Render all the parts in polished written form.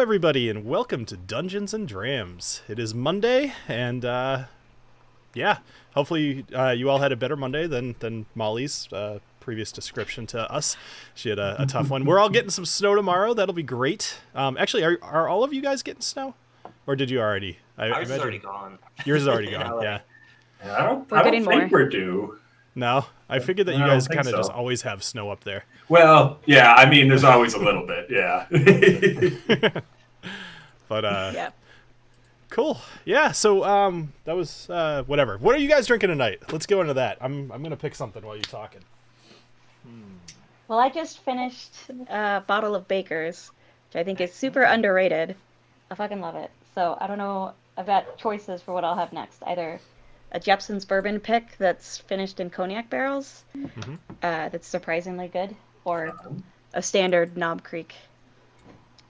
everybody, and welcome to Dungeons and Drams. It is Monday, and hopefully you all had a better Monday than Molly's previous description to us. She had a tough one. We're all getting some snow tomorrow. That'll be great. Actually, are all of you guys getting snow, or did you already? Ours is already gone. Yours is already gone. Yeah. I don't think we're due. No, I figured that you guys kind of just always have snow up there. Well, yeah, I mean, there's always a little bit, yeah. But, cool. Yeah, so, that was, whatever. What are you guys drinking tonight? Let's go into that. I'm going to pick something while you're talking. Well, I just finished a bottle of Baker's, which I think is super underrated. I fucking love it. So, I don't know, I've got choices for what I'll have next. Either a Jepson's bourbon pick that's finished in cognac barrels, that's surprisingly good, or a standard Knob Creek.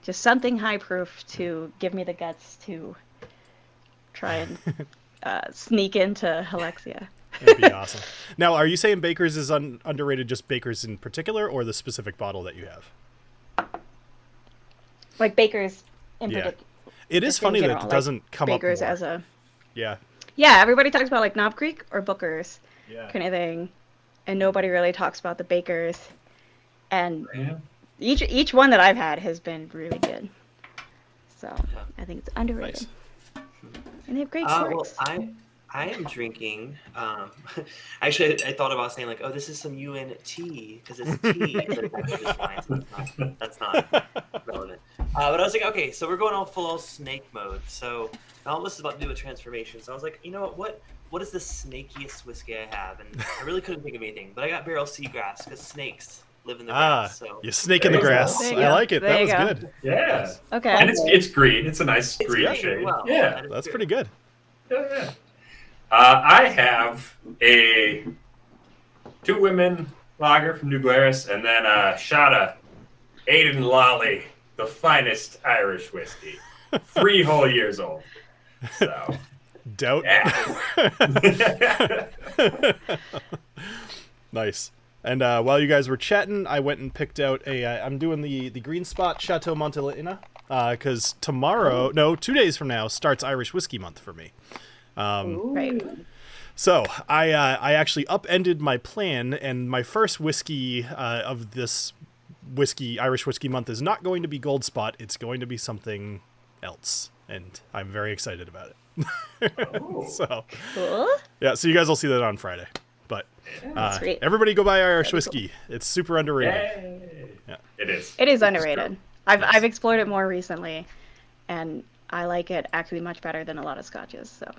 Just something high proof to give me the guts to try and sneak into Halixia. That'd be awesome. Now, are you saying Baker's is underrated, just Baker's in particular, or the specific bottle that you have? Like Baker's in particular. It is funny that it doesn't come Baker's up more. as a... Yeah, everybody talks about like Knob Creek or Booker's kind of thing, and nobody really talks about the Baker's. And each one that I've had has been really good. So I think it's underrated. Nice. And they have great stories. Well, I am drinking. Actually, I thought about saying like, oh, this is some UNT because it's tea. That's not relevant. But I was like, okay, so we're going all full snake mode. So Knobolas is about to do a transformation. So I was like, you know what is the snakiest whiskey I have? And I really couldn't think of anything. But I got barrel seagrass because snakes live in the grass. So you snake in the grass. I like it. That was good. Yeah. Okay. And it's green. It's a nice green shade. Well. Yeah. That's pretty good. Yeah. I have a 2 women lager from New Glarus, and then a shot of Aiden Lolly, the finest Irish whiskey, 3 whole years old. So, doubt. Yeah. Nice. And while you guys were chatting, I went and picked out I'm doing the Green Spot Chateau Montelena, because 2 days from now starts Irish Whiskey Month for me. Right. So I actually upended my plan, and my first whiskey of this Irish Whiskey Month is not going to be Gold Spot. It's going to be something else, and I'm very excited about it. So Cool. yeah, so you guys will see that on Friday. But everybody go buy Irish whiskey. It's super underrated. Yay. Yeah. It is. It is underrated. I've explored it more recently, and I like it actually much better than a lot of scotches. So,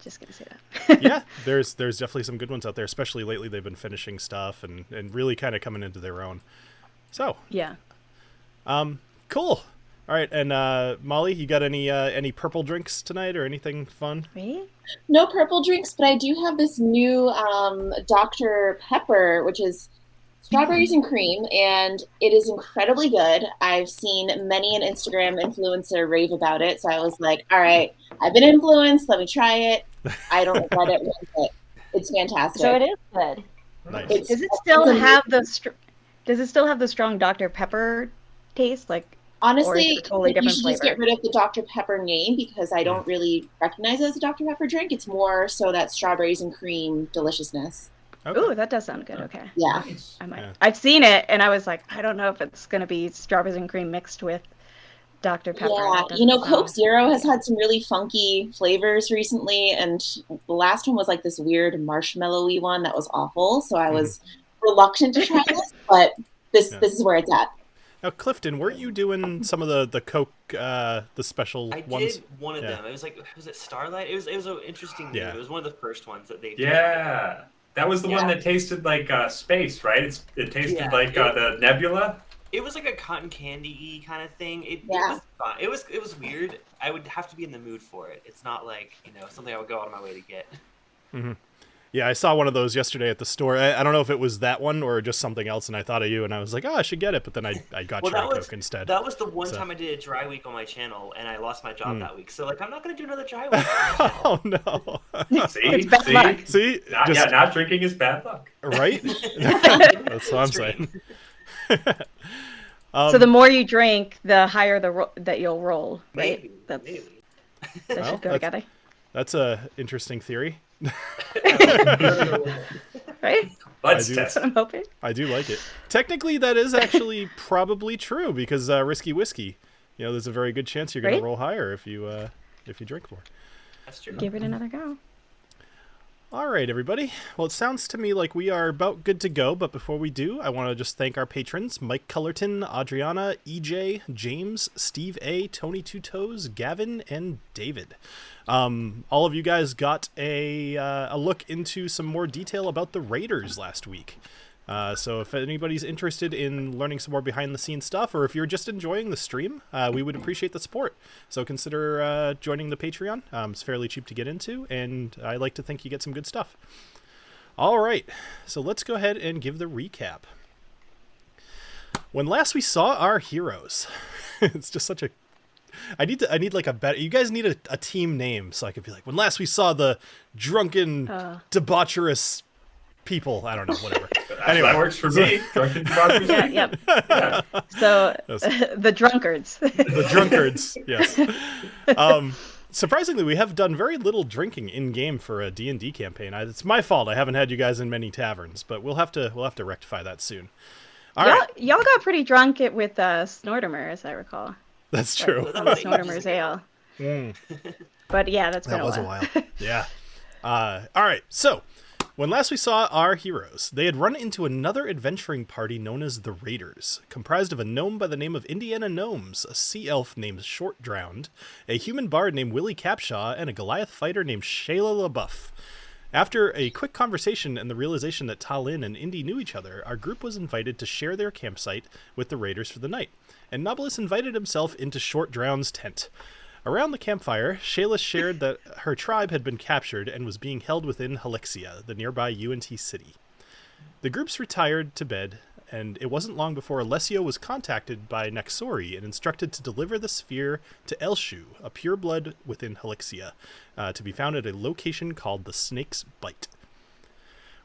just gonna say that. Yeah, there's definitely some good ones out there. Especially lately, they've been finishing stuff and really kind of coming into their own. So yeah. Cool. All right, and Molly, you got any purple drinks tonight or anything fun? Me? No purple drinks, but I do have this new Dr. Pepper, which is strawberries and cream, and it is incredibly good. I've seen many an Instagram influencer rave about it, so I was like, all right, I've been influenced, let me try it. I don't regret it one bit. It's fantastic. So it is good. Nice. Does it still have the strong Dr. Pepper taste? Like, honestly, totally different you should just flavor? get rid of the Dr. Pepper name because I don't really recognize it as a Dr. Pepper drink. It's more so that strawberries and cream deliciousness. Okay. Ooh, that does sound good. Okay. Yeah. I might. Yeah. I've seen it, and I was like, I don't know if it's going to be strawberries and cream mixed with Dr. Pepper. Yeah, Coke Zero has had some really funky flavors recently, and the last one was like this weird marshmallowy one that was awful. So I was reluctant to try this, but this is where it's at. Now, Clifton, weren't you doing some of the Coke, the special ones? I did one of them. It was like, was it Starlight? It was an interesting name. It was one of the first ones that they did. Yeah. That was the one that tasted like space, right? It tasted like the nebula. It was like a cotton candy-y kind of thing. It was fun. It was weird. I would have to be in the mood for it. It's not like, something I would go out of my way to get. Mm-hmm. Yeah, I saw one of those yesterday at the store. I don't know if it was that one or just something else, and I thought of you, and I was like, I should get it, but then I got Cherry Coke instead. That was the one time I did a dry week on my channel, and I lost my job that week. So, I'm not going to do another dry week. Oh, no. It's bad luck. See? Not drinking is bad luck. Right? That's what I'm saying. So the more you drink, the higher that you'll roll, right? Maybe. That Well, should go together. That's a interesting theory. Right? Let's do. test. That's what I'm hoping. I do like it. Technically, that is actually probably true because risky whiskey. There's a very good chance you're going Right? to roll higher if you drink more. That's true. Give it another go. All right, everybody. Well, it sounds to me like we are about good to go, but before we do, I want to just thank our patrons, Mike Cullerton, Adriana, EJ, James, Steve A, Tony Two Toes, Gavin, and David. All of you guys got a look into some more detail about the Raiders last week. So if anybody's interested in learning some more behind-the-scenes stuff, or if you're just enjoying the stream, we would appreciate the support. So consider joining the Patreon. It's fairly cheap to get into, and I like to think you get some good stuff. All right, so let's go ahead and give the recap. When last we saw our heroes, it's just such a... I need like a better... You guys need a team name, so I could be like, when last we saw the drunken, debaucherous people. I don't know, whatever. Anyway, that works for me. Drunken debaucherous. Yep. So, the drunkards. The drunkards, yes. Surprisingly, we have done very little drinking in-game for a D&D campaign. It's my fault. I haven't had you guys in many taverns, but we'll have to rectify that soon. All right. Y'all got pretty drunk with Snortimer, as I recall. That's true. On the Snortimer's ale. But yeah, that's been a while. That was a while. Yeah. All right, so... When last we saw our heroes, they had run into another adventuring party known as the Raiders, comprised of a gnome by the name of Indiana Gnomes, a sea elf named Short Drowned, a human bard named Willie Capshaw, and a Goliath fighter named Shayla LaBeouf. After a quick conversation and the realization that TaLin and Indy knew each other, our group was invited to share their campsite with the Raiders for the night, and Knobolas invited himself into Short Drowned's tent. Around the campfire, Shayla shared that her tribe had been captured and was being held within Halixia, the nearby UNT city. The groups retired to bed, and it wasn't long before Alessio was contacted by Nexori and instructed to deliver the sphere to Elshu, a pureblood within Halixia, to be found at a location called the Snake's Bite.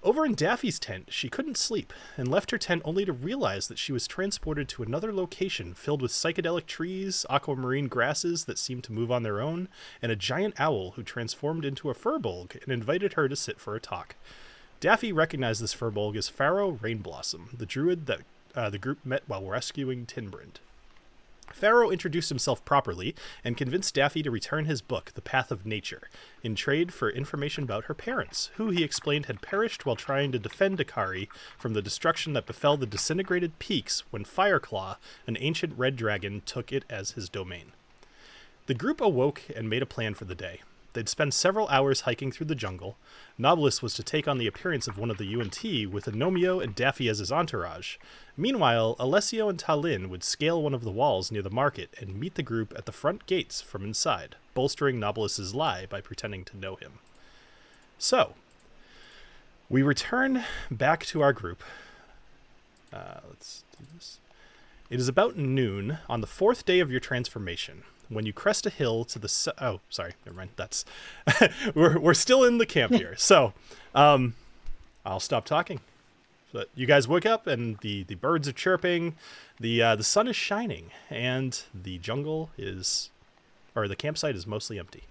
Over in Daffy's tent, she couldn't sleep, and left her tent only to realize that she was transported to another location filled with psychedelic trees, aquamarine grasses that seemed to move on their own, and a giant owl who transformed into a furbolg and invited her to sit for a talk. Daffy recognized this furbolg as Pharaoh Rainblossom, the druid that the group met while rescuing Tinbrand. Pharaoh introduced himself properly and convinced Daffy to return his book, The Path of Nature, in trade for information about her parents, who he explained had perished while trying to defend Dakari from the destruction that befell the disintegrated peaks when Fireclaw, an ancient red dragon, took it as his domain. The group awoke and made a plan for the day. They'd spend several hours hiking through the jungle. Knobolas was to take on the appearance of one of the UNT with Agnomeio and Daffy as his entourage. Meanwhile, Alessio and TaLin would scale one of the walls near the market and meet the group at the front gates from inside, bolstering Knobolas' lie by pretending to know him. So, we return back to our group. Let's do this. It is about noon on the 4th day of your transformation, when you crest a hill to the oh, sorry, never mind. That's we're still in the camp here. So, I'll stop talking. But you guys wake up and the birds are chirping, the sun is shining, and the campsite is mostly empty.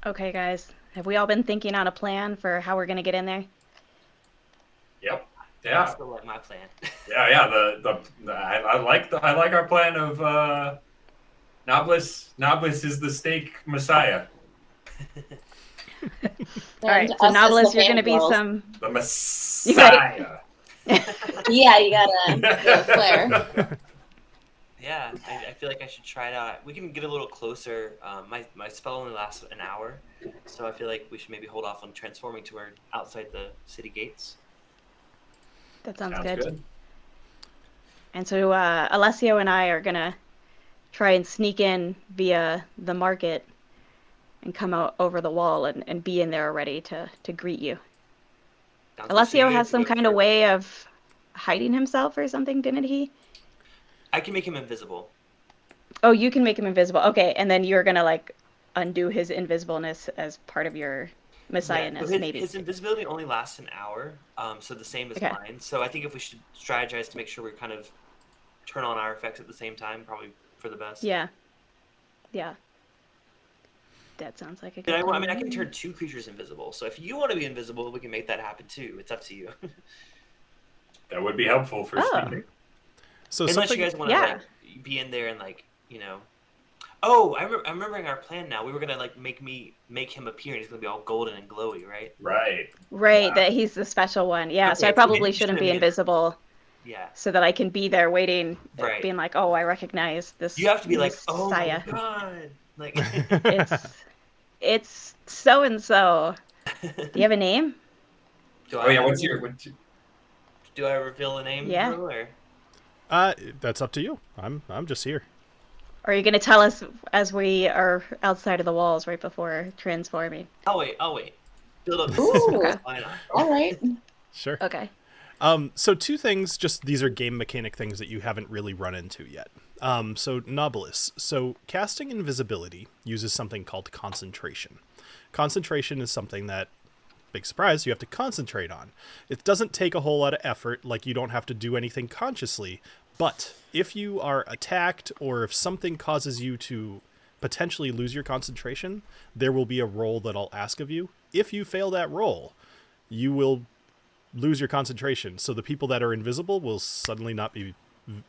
Okay, guys, have we all been thinking on a plan for how we're gonna get in there? Yep. I Yeah. still like my plan. Yeah. I like our plan of Knobolas is the steak messiah. All right, so Knobolas, you're gonna be some. The messiah. Yeah, you gotta flair. Yeah, I feel like I should try it out. We can get a little closer. My spell only lasts an hour, so I feel like we should maybe hold off on transforming to where outside the city gates. That sounds good. And so Alessio and I are gonna try and sneak in via the market and come out over the wall and be in there already to greet you. Alessio has some kind of way of hiding himself or something, didn't he? I can make him invisible. Oh, you can make him invisible. Okay, and then you're gonna like undo his invisibleness as part of your messiahness, so maybe. His invisibility only lasts an hour, so the same as mine. So I think if we should strategize to make sure we kind of turn on our effects at the same time, probably for the best. Yeah. That sounds like a good I mean, I can turn 2 creatures invisible. So if you want to be invisible, we can make that happen too. It's up to you. That would be helpful for sleeping. So unless you guys want to like be in there and like, you know. Oh, I'm remembering our plan now. We were gonna like make him appear, and he's gonna be all golden and glowy, right? Right. That he's the special one. Yeah. Okay, so I probably shouldn't be invisible. Yeah. So that I can be there waiting, being like, oh, I recognize this. You have to be like, oh Messiah. my god, like it's so and so. Do you have a name? What's your? Do I reveal a name? Yeah. Or? That's up to you. I'm just here. Or are you going to tell us as we are outside of the walls right before transforming? I'll wait. Build up. Ooh. All right. Sure. Okay. So 2 things, just these are game mechanic things that you haven't really run into yet. So Knobolas. So casting invisibility uses something called concentration. Concentration is something that, big surprise, you have to concentrate on. It doesn't take a whole lot of effort, like you don't have to do anything consciously, but if you are attacked or if something causes you to potentially lose your concentration, there will be a roll that I'll ask of you. If you fail that roll, you will lose your concentration. So the people that are invisible will suddenly not be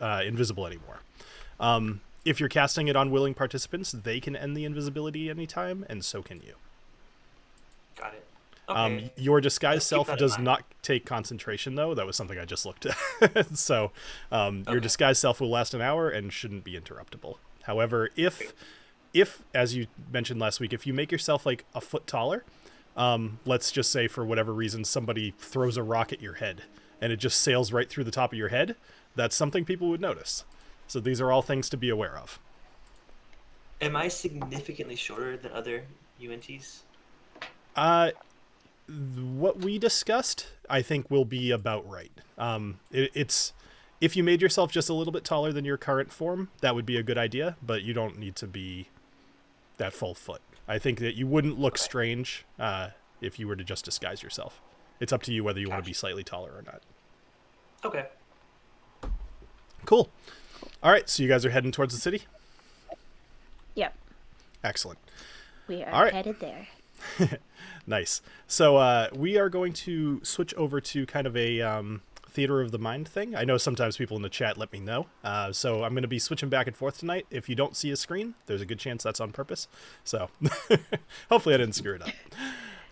invisible anymore. If you're casting it on willing participants, they can end the invisibility anytime, and so can you. Got it. Okay. Your disguised self does not take concentration, though. That was something I just looked at. So your disguised self will last an hour and shouldn't be interruptible. However, if, as you mentioned last week, if you make yourself like a foot taller, let's just say for whatever reason somebody throws a rock at your head and it just sails right through the top of your head, that's something people would notice. So these are all things to be aware of. Am I significantly shorter than other UNTs? What we discussed, I think, will be about right. It's if you made yourself just a little bit taller than your current form, that would be a good idea, but you don't need to be that full foot. I think that you wouldn't look strange if you were to just disguise yourself. It's up to you whether you want to be slightly taller or not. Okay. Cool. All right, so you guys are heading towards the city? Yep. Excellent. We are headed there. Nice. So we are going to switch over to kind of a theater of the mind thing. I know sometimes people in the chat let me know. So I'm going to be switching back and forth tonight. If you don't see a screen, there's a good chance that's on purpose. So hopefully I didn't screw it up.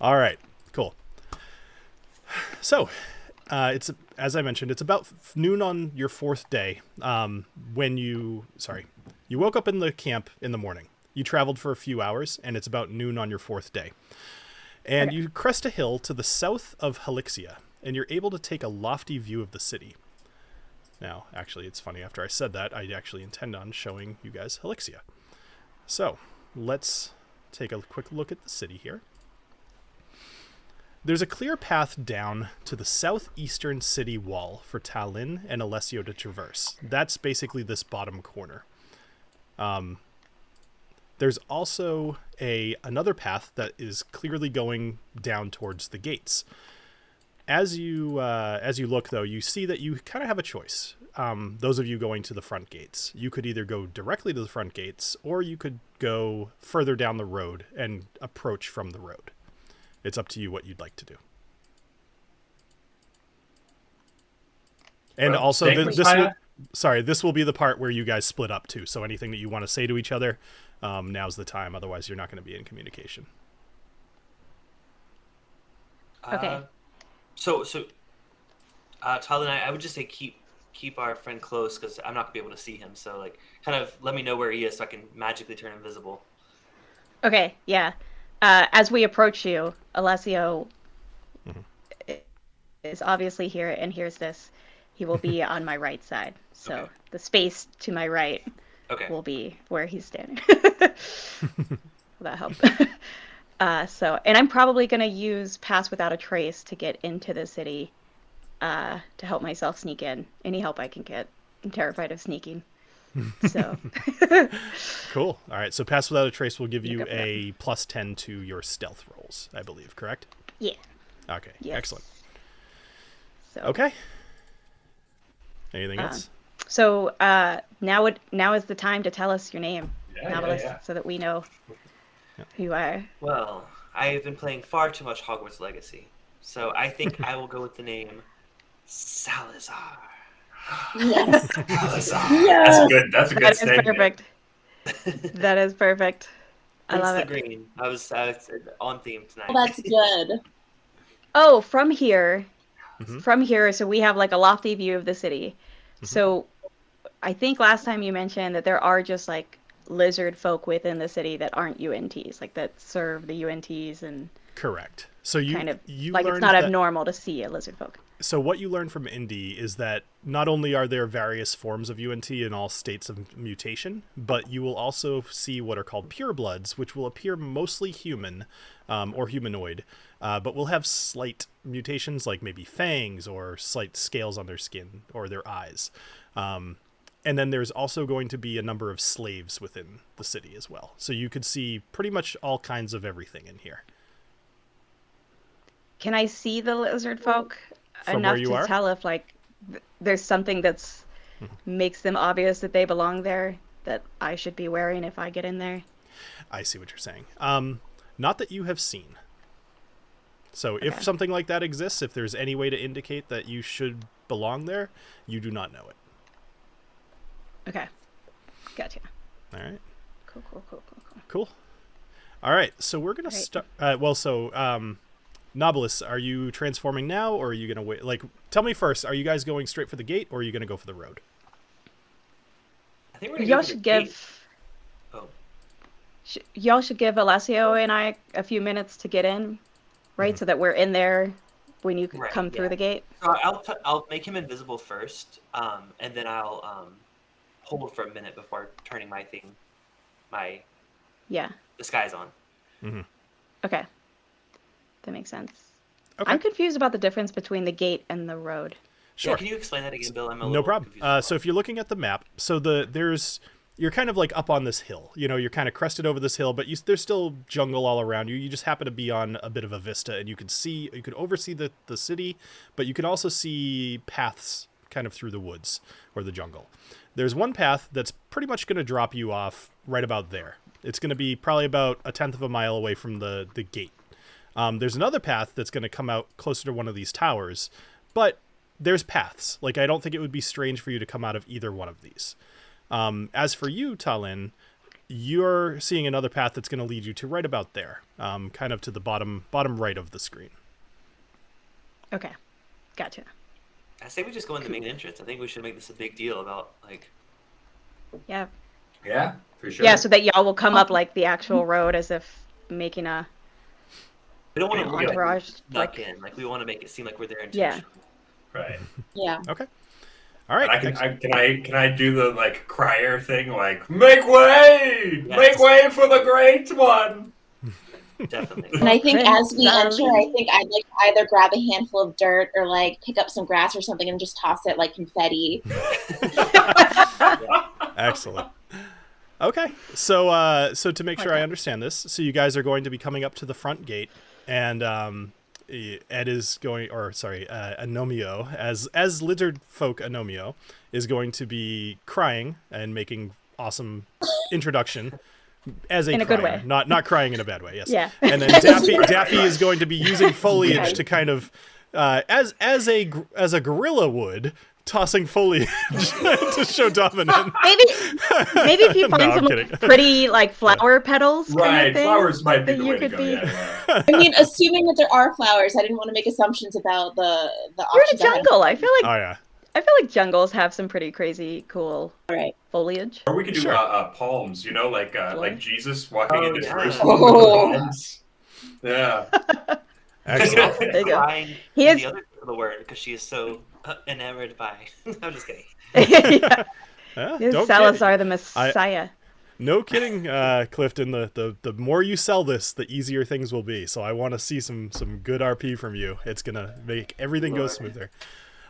All right, cool. So it's, as I mentioned, it's about noon on your 4th day when you woke up in the camp in the morning. You traveled for a few hours, and it's about noon on your 4th day. And you crest a hill to the south of Halixia, and you're able to take a lofty view of the city. Now, actually, it's funny, after I said that, I actually intend on showing you guys Halixia. So, let's take a quick look at the city here. There's a clear path down to the southeastern city wall for TaLin and Alessio to traverse. That's basically this bottom corner. There's also another path that is clearly going down towards the gates. As you look, though, you see that you kind of have a choice. Those of you going to the front gates, you could either go directly to the front gates, or you could go further down the road and approach from the road. It's up to you what you'd like to do. And also, this will be the part where you guys split up too. So anything that you want to say to each other, now's the time. Otherwise, you're not going to be in communication. Okay. So, TaLin, I would just say keep our friend close because I'm not gonna be able to see him. So like, kind of let me know where he is so I can magically turn invisible. Okay. Yeah. As we approach you, Alessio is obviously here and hears this. He will be on my right side. So the space to my right will be where he's standing. Will that help? And I'm probably going to use Pass Without a Trace to get into the city to help myself sneak in. Any help I can get. I'm terrified of sneaking. So Cool. All right. So pass without a trace will give you a +10 to your stealth rolls, I believe. Correct? yeah. Okay. Yes. Excellent. So Okay. Anything else? So now is the time to tell us your name, Knobolas, yeah. so that we know who you are. Well, I have been playing far too much Hogwarts Legacy, so I think I will go with the name Salazar. Yes. Salazar. Yes. That's a good That is statement. perfect. That is perfect. I Hence love the it. green. I was on theme tonight. Well, that's good. Oh, from here, Mhm. so we have like a lofty view of the city. So I think last time you mentioned that there are just like lizard folk within the city that aren't UNTs, like that serve the UNTs and Correct. So you kind of you like it's learned not that, abnormal to see a lizard folk. So what you learn from Indy is that not only are there various forms of UNT in all states of mutation, but you will also see what are called purebloods, which will appear mostly human or humanoid, but will have slight mutations like maybe fangs or slight scales on their skin or their eyes. And then there's also going to be a number of slaves within the city as well. So you could see pretty much all kinds of everything in here. Can I see the lizard folk From enough where you to are? tell if like there's something that's makes them obvious that they belong there that I should be wearing if I get in there? I see what you're saying. Not that you have seen. So if Okay. something like that exists, if there's any way to indicate that you should belong there, you do not know it. Okay. Gotcha. All right. Cool. Cool. All right. So we're going to Right. start. Knobolas, are you transforming now or are you going to wait? Like, tell me first, are you guys going straight for the gate or are you going to go for the road? I think we're gonna Y'all go for should the gate. give Oh, y'all should give Alessio and I a few minutes to get in, right? So that we're in there when you Right, come through yeah. the gate. so I'll make him invisible first, and then I'll hold for a minute before turning my Yeah. disguise on. Okay. That makes sense. Okay. I'm confused about the difference between the gate and the road. Sure. Yeah, can you explain that again, Bill? I'm a No little problem. confused. So if you're looking at the map, so you're kind of like up on this hill. You know, you're kind of crested over this hill, but there's still jungle all around you. You just happen to be on a bit of a vista, and you could oversee the city, but you can also see paths kind of through the woods or the jungle. There's one path that's pretty much going to drop you off right about there. It's going to be probably about 1/10 of a mile away from the gate. There's another path that's going to come out closer to one of these towers, but there's paths. Like, I don't think it would be strange for you to come out of either one of these. As for you, TaLin, you're seeing another path that's going to lead you to right about there, kind of to the bottom right of the screen. Okay. Gotcha. I say we just go in the main entrance. I think we should make this a big deal about like. Yeah. Yeah, for sure. Yeah, so that y'all will come up like the actual road as if making a We don't want an to like entourage. snuck Like, in. Like we want to make it seem like we're there Yeah. intentionally. Right. Yeah. Okay. All right. Can I do the like crier thing, like make way, Yes. make way for the great one? Definitely. And I think as we Darling. enter, I think I'd like to either grab a handful of dirt or like pick up some grass or something and just toss it like confetti. Excellent. Okay, so to make sure I Okay. understand this, so you guys are going to be coming up to the front gate, and Ed is going, or sorry, Agnomeio, as lizard folk Agnomeio, is going to be crying and making awesome introduction as a In a crier, good way. not crying in a bad way. Yes. Yeah. And then Daffy is going to be using foliage to kind of as a gorilla would. Tossing foliage to show dominance. maybe if you No, find I'm some kidding. pretty like flower petals kind Right, of thing, flowers might be that the you way to could go. be- Yeah. I mean, assuming that there are flowers, I didn't want to make assumptions about the You're in a options. I had. jungle. I feel Oh yeah. like jungles have some pretty crazy cool All right. foliage. Or we could do Sure. palms, you know, like Joy. Jesus walking Oh, into yeah. Jerusalem Oh. with the palms. Yeah. Excellent. There you go. Crying He in is- the other part of the word because she is so enamored by. I'm just kidding. Yeah. Don't kid. Salazar the Messiah. No kidding, Clifton. The more you sell this, the easier things will be. So I want to see some good RP from you. It's gonna make everything go Lord. smoother.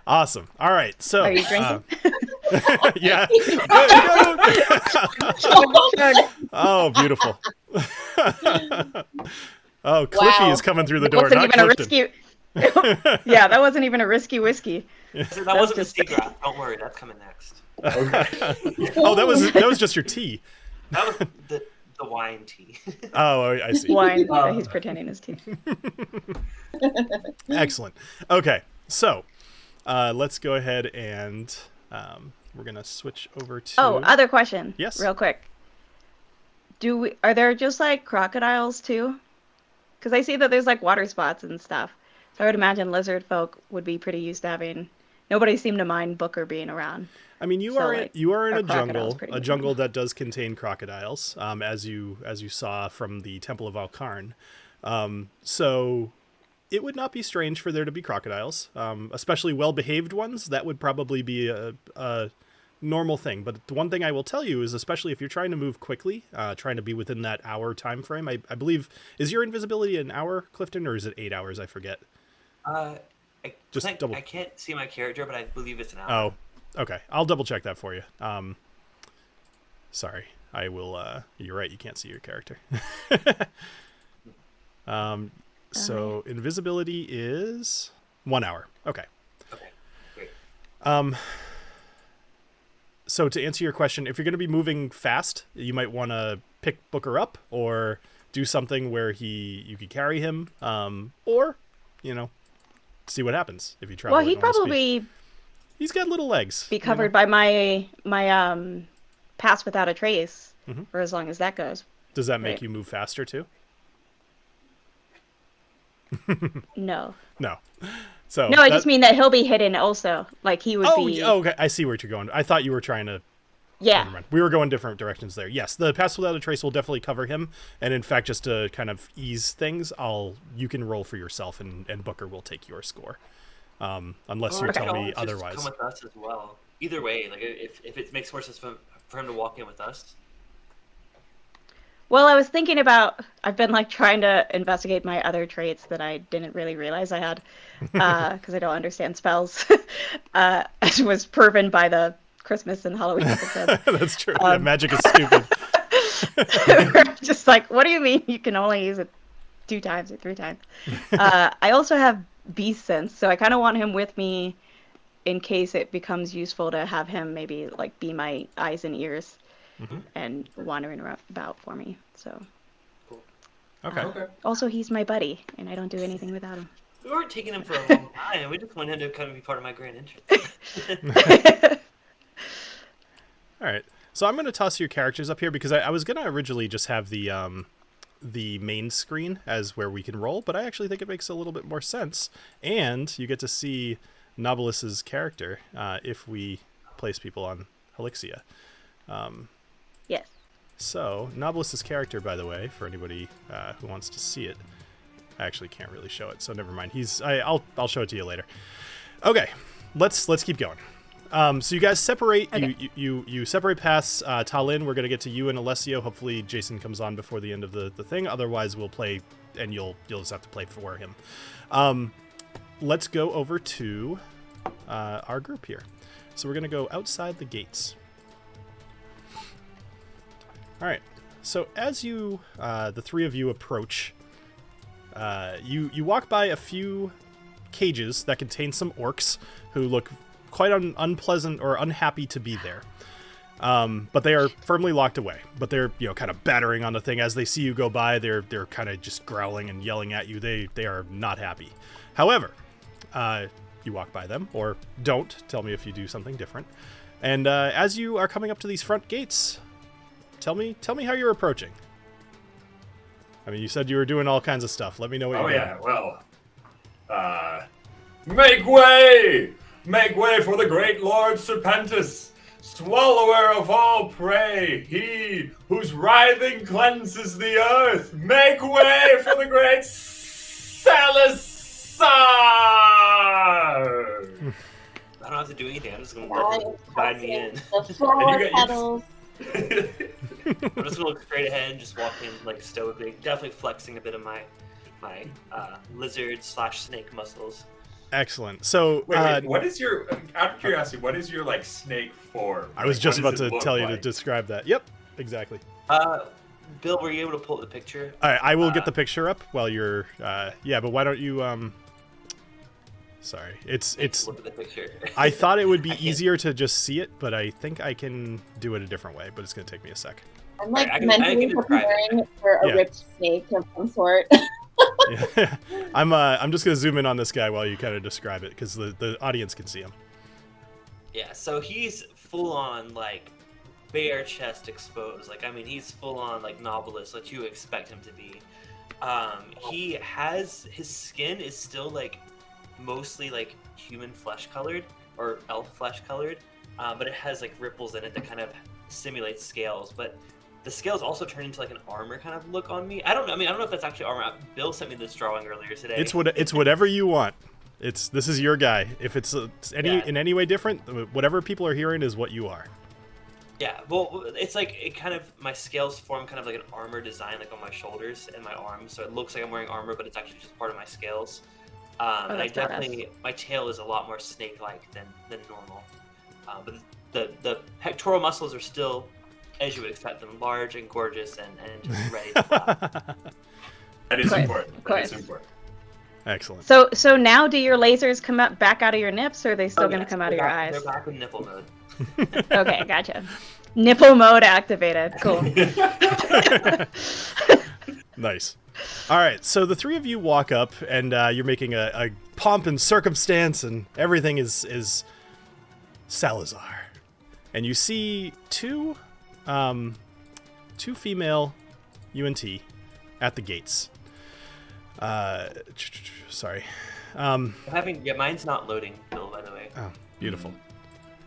Awesome. All right. So Are you drinking? Yeah. Oh, beautiful. Oh, Cliffy is coming through the door, wasn't not even Clifton. a risky. Yeah, that wasn't even a risky whiskey. That wasn't the tea draft. Don't worry, that's coming next. Oh, that was just your tea. That was the wine tea. Oh, I see. Wine that he's pretending is tea. Excellent. Okay, so let's go ahead and we're gonna switch over to. Oh, other question. Yes. Real quick. Are there just like crocodiles too? Because I see that there's like water spots and stuff. So I would imagine lizard folk would be pretty used to having. Nobody seemed to mind Booker being around. I mean, you So, are like, in a crocodile's jungle, pretty a good. jungle that does contain crocodiles, as you saw from the Temple of Alcarn. So it would not be strange for there to be crocodiles, especially well-behaved ones. That would probably be a normal thing. But the one thing I will tell you is, especially if you're trying to move quickly, trying to be within that hour time frame. I believe, is your invisibility an hour, Clifton, or is it 8 hours? I forget. I double. I can't see my character, but I believe it's an hour. Oh, okay. I'll double check that for you. Sorry. I will. You're right. You can't see your character. So invisibility is 1 hour. Okay. Okay, great. So to answer your question, if you're going to be moving fast, you might want to pick Booker up or do something where you could carry him, or see what happens if you travel. Well, at he'd normal speed. probably He's got little legs. be covered by my pass without a trace for as long as that goes. Does that make Right. you move faster too? No. No. So No, I just mean that he'll be hidden also. Like he would be. Oh, okay. I see where you're going. I thought you were trying to. Yeah. Never mind. We were going different directions there. Yes, the pass without a trace will definitely cover him. And in fact, just to kind of ease things, you can roll for yourself, and Booker will take your score, unless you Or tell he'll me just otherwise. Come with us as well. Either way, like if it makes more sense for him to walk in with us. Well, I was thinking about. I've been like trying to investigate my other traits that I didn't really realize I had, because I don't understand spells, as was proven by the Christmas and Halloween episode. That's true. Yeah, magic is stupid. Just like, what do you mean you can only use it 2 times or 3 times? I also have beast sense, so I kind of want him with me in case it becomes useful to have him maybe like be my eyes and ears and wandering about for me. So Okay. also he's my buddy, and I don't do anything without him. We weren't taking him for a long time. We just wanted him to kind of be part of my grand entrance. All right. So I'm going to toss your characters up here because I was going to originally just have the main screen as where we can roll, but I actually think it makes a little bit more sense. And you get to see Knobolas's character if we place people on Halixia. Yes. So Knobolas's character, by the way, for anybody who wants to see it, I actually can't really show it, so never mind. I'll show it to you later. Okay, let's keep going. So you guys separate. Okay. You separate past TaLin. We're gonna get to you and Alessio. Hopefully Jason comes on before the end of the thing. Otherwise, we'll play, and you'll just have to play for him. Let's go over to our group here. So we're gonna go outside the gates. All right. So as you, the 3 of you approach, you walk by a few cages that contain some orcs who look quite unpleasant or unhappy to be there. But they are firmly locked away. But they're kind of battering on the thing as they see you go by. They're kind of just growling and yelling at you. They are not happy. However, you walk by them, or don't. Tell me if you do something different. And as you are coming up to these front gates, tell me how you're approaching. I mean, you said you were doing all kinds of stuff. Let me know what you're doing. Well, make way! Make way for the great Lord Serpentis, swallower of all prey, he whose writhing cleanses the earth. Make way for the great Salazar! I don't have to do anything. I'm just going to let him guide me in. The flower petals. I'm just gonna look straight ahead and just walk in like stoically, definitely flexing a bit of my lizard/snake muscles. Excellent. So, wait, what is your? Out of curiosity, what is your like snake form? I was just about to tell you like? to describe that. Yep, exactly. Bill, were you able to pull up the picture? All right, I will get the picture up while you're. Yeah, but why don't you? Sorry, it's. Look at the picture. I thought it would be easier to just see it, but I think I can do it a different way. But it's gonna take me a sec. I'm like I can mentally describe preparing for a ripped snake of some sort. Yeah. I'm just gonna zoom in on this guy while you kind of describe it because the audience can see him. Yeah, so he's full on like bare chest exposed. Like I mean, he's full on like Knobolas, like you expect him to be. He has his skin is still like mostly like human flesh colored or elf flesh colored, but it has like ripples in it that kind of simulate scales. But the scales also turn into like an armor kind of look on me. I don't know. I mean, I don't know if that's actually armor. Bill sent me this drawing earlier today. It's whatever you want. This is your guy. If it's in any way different, whatever people are hearing is what you are. Yeah, well, it's like it kind of my scales form kind of like an armor design, like on my shoulders and my arms. So it looks like I'm wearing armor, but it's actually just part of my scales. And I definitely my tail is a lot more snake-like than normal. But the pectoral muscles are still, as you would expect them, large and gorgeous and just ready to fly. That is important. That is important. Excellent. So now do your lasers come back out of your nips, or are they still going to come out of your eyes? They're back in nipple mode. Okay, gotcha. Nipple mode activated. Cool. Nice. All right, so the three of you walk up, and you're making a pomp and circumstance, and everything is Salazar. And you see two female UNT at the gates. Sorry. Mine's not loading, Bill, by the way. Oh, beautiful.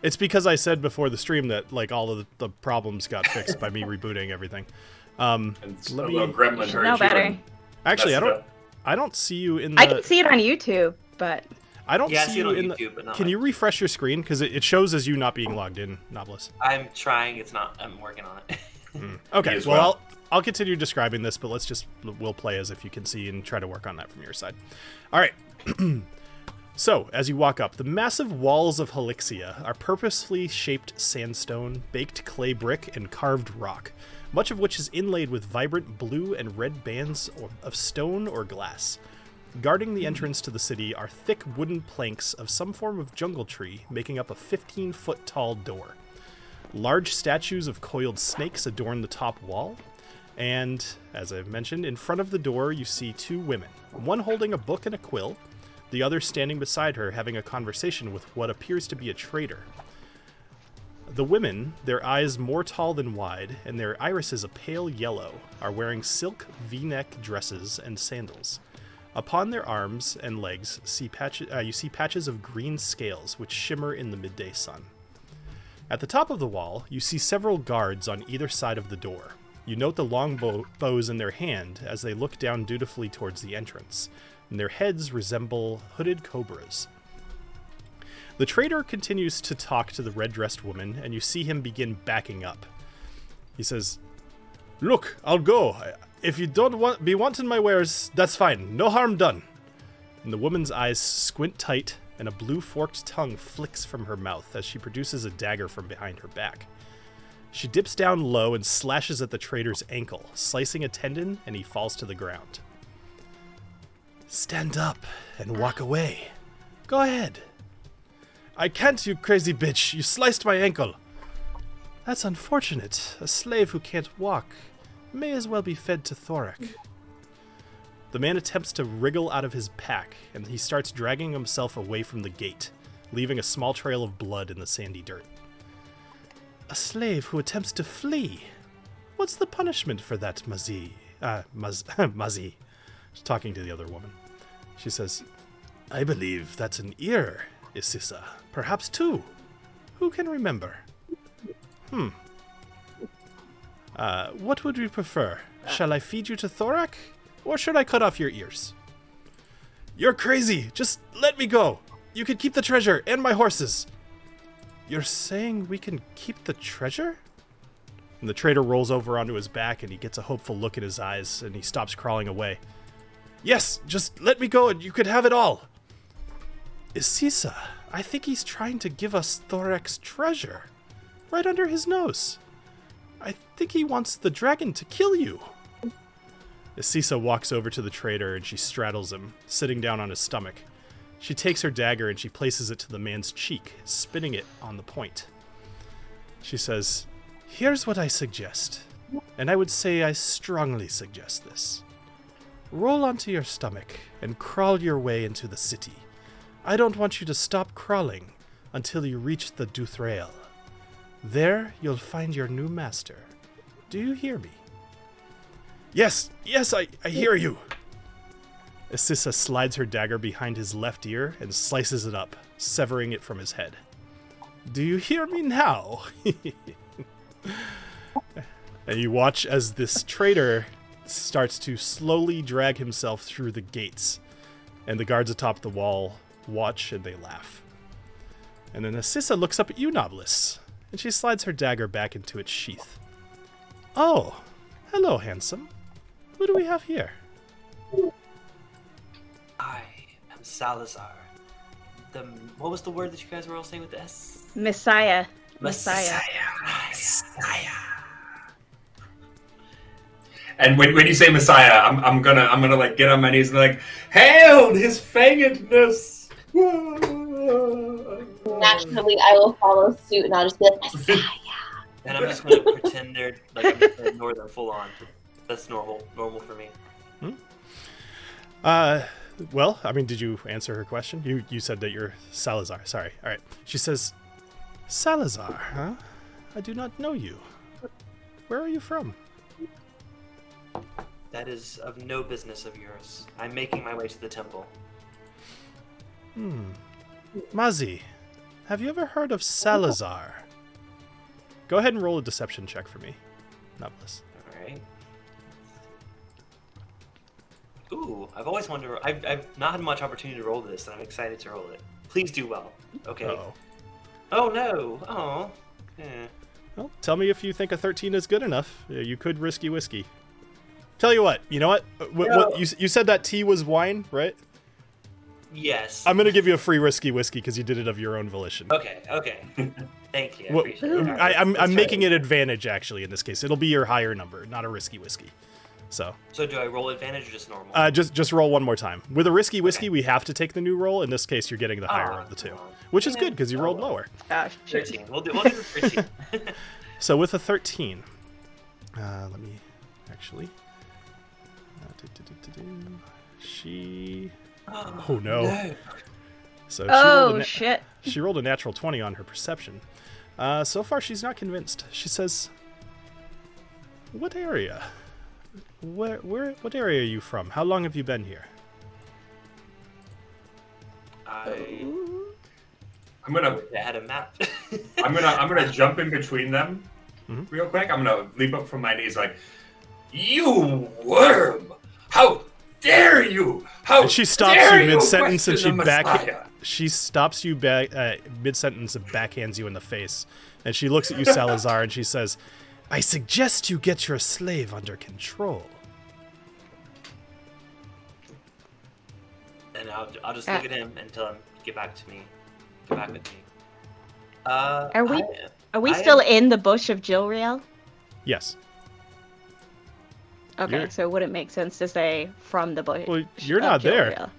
It's because I said before the stream that like all of the problems got fixed by me rebooting everything. And let me. Gremlin heard No you better. and Actually, messed it up. I don't see you in the. I can see it on YouTube, but I don't Yeah, I see see it you on in YouTube, but the. not Can on- you refresh your screen because it shows as you not being logged in, Knobolas? I'm trying. It's not. I'm working on it. Okay, Me as well, well. I'll continue describing this, but we'll play as if you can see and try to work on that from your side. All right. So, as you walk up, the massive walls of Halixia are purposefully shaped sandstone, baked clay brick, and carved rock, much of which is inlaid with vibrant blue and red bands of stone or glass. Guarding the entrance to the city are thick wooden planks of some form of jungle tree, making up a 15-foot tall door. Large statues of coiled snakes adorn the top wall, and, as I've mentioned, in front of the door you see two women, one holding a book and a quill, the other standing beside her having a conversation with what appears to be a trader. The women, their eyes more tall than wide, and their irises a pale yellow, are wearing silk V-neck dresses and sandals. Upon their arms and legs, you see patches of green scales which shimmer in the midday sun. At the top of the wall, you see several guards on either side of the door. You note the long bows in their hand as they look down dutifully towards the entrance, and their heads resemble hooded cobras. The trader continues to talk to the red-dressed woman, and you see him begin backing up. He says, "Look, I'll go. If you don't be wanting my wares, that's fine. No harm done." And the woman's eyes squint tight, and a blue forked tongue flicks from her mouth as she produces a dagger from behind her back. She dips down low and slashes at the trader's ankle, slicing a tendon, and he falls to the ground. "Stand up and walk away. Go ahead." "I can't, you crazy bitch. You sliced my ankle." "That's unfortunate. A slave who can't walk may as well be fed to Thorak." The man attempts to wriggle out of his pack, and he starts dragging himself away from the gate, leaving a small trail of blood in the sandy dirt. "A slave who attempts to flee? What's the punishment for that, Mazi?" Mazi. She's talking to the other woman. She says, "I believe that's an ear, Isissa. Perhaps two. Who can remember?" What would you prefer? Shall I feed you to Thorak? Or should I cut off your ears?" "You're crazy. Just let me go. You can keep the treasure and my horses." "You're saying we can keep the treasure?" And the trader rolls over onto his back and he gets a hopeful look in his eyes and he stops crawling away. "Yes, just let me go and you could have it all." Isisa, I think he's trying to give us Thorek's treasure. Right under his nose. I think he wants the dragon to kill you. Isisa walks over to the trader and she straddles him, sitting down on his stomach. She takes her dagger and she places it to the man's cheek, spinning it on the point. She says, "Here's what I suggest, and I would say I strongly suggest this. Roll onto your stomach and crawl your way into the city. I don't want you to stop crawling until you reach the Duthrael. There you'll find your new master. Do you hear me?" Yes, I hear you. Isisa slides her dagger behind his left ear and slices it up, severing it from his head. Do you hear me now? And you watch as this traitor starts to slowly drag himself through the gates. And the guards atop the wall watch and they laugh. And then Isisa looks up at you, Knobolas, and she slides her dagger back into its sheath. Oh, hello, handsome. Who do we have here? I am Salazar. What was the word that you guys were all saying with the S? Messiah. Messiah. And when you say Messiah, I'm gonna like get on my knees and like, hail his fangedness. Naturally, I will follow suit and I'll just be like, Messiah. And I'm just gonna pretend they're like I'm just gonna ignore them full on. That's normal for me. Well, I mean, did you answer her question? You said that you're Salazar. Sorry. All right. She says, Salazar, huh? I do not know you. Where are you from? That is of no business of yours. I'm making my way to the temple. Mazi, have you ever heard of Salazar? Go ahead and roll a deception check for me, Knobolas. Alright. Ooh, I've always wondered. I've not had much opportunity to roll this, and I'm excited to roll it. Please do well. Okay. Uh-oh. Oh no! Oh. Yeah. Well, tell me if you think a 13 is good enough. You could risky whiskey. Tell you what, you know what? What you said that tea was wine, right? Yes. I'm going to give you a free risky whiskey because you did it of your own volition. Okay. Thank you. I appreciate it. Right, I'm making it advantage, actually, in this case. It'll be your higher number, not a risky whiskey. So do I roll advantage or just normal? Just roll one more time. With a risky whiskey, we have to take the new roll. In this case, you're getting the higher of the two, which is good because you rolled lower. 13. We'll do the 13. So with a 13, let me actually. She. Oh no. So shit. She rolled a natural 20 on her perception. So far, she's not convinced. She says, "What area? What area are you from? How long have you been here?" I had a map. I'm gonna jump in between them real quick. I'm gonna leap up from my knees like, "You worm! How dare you! How and she stops dare you mid-sentence and she stops you mid-sentence and backhands you in the face. And she looks at you, Salazar, and she says, "I suggest you get your slave under control." And I'll just look at him and tell him, get back with me. Are we still in the bush of Jilriel? Yes. Okay, so it wouldn't make sense to say from the bush. Well, you're not there.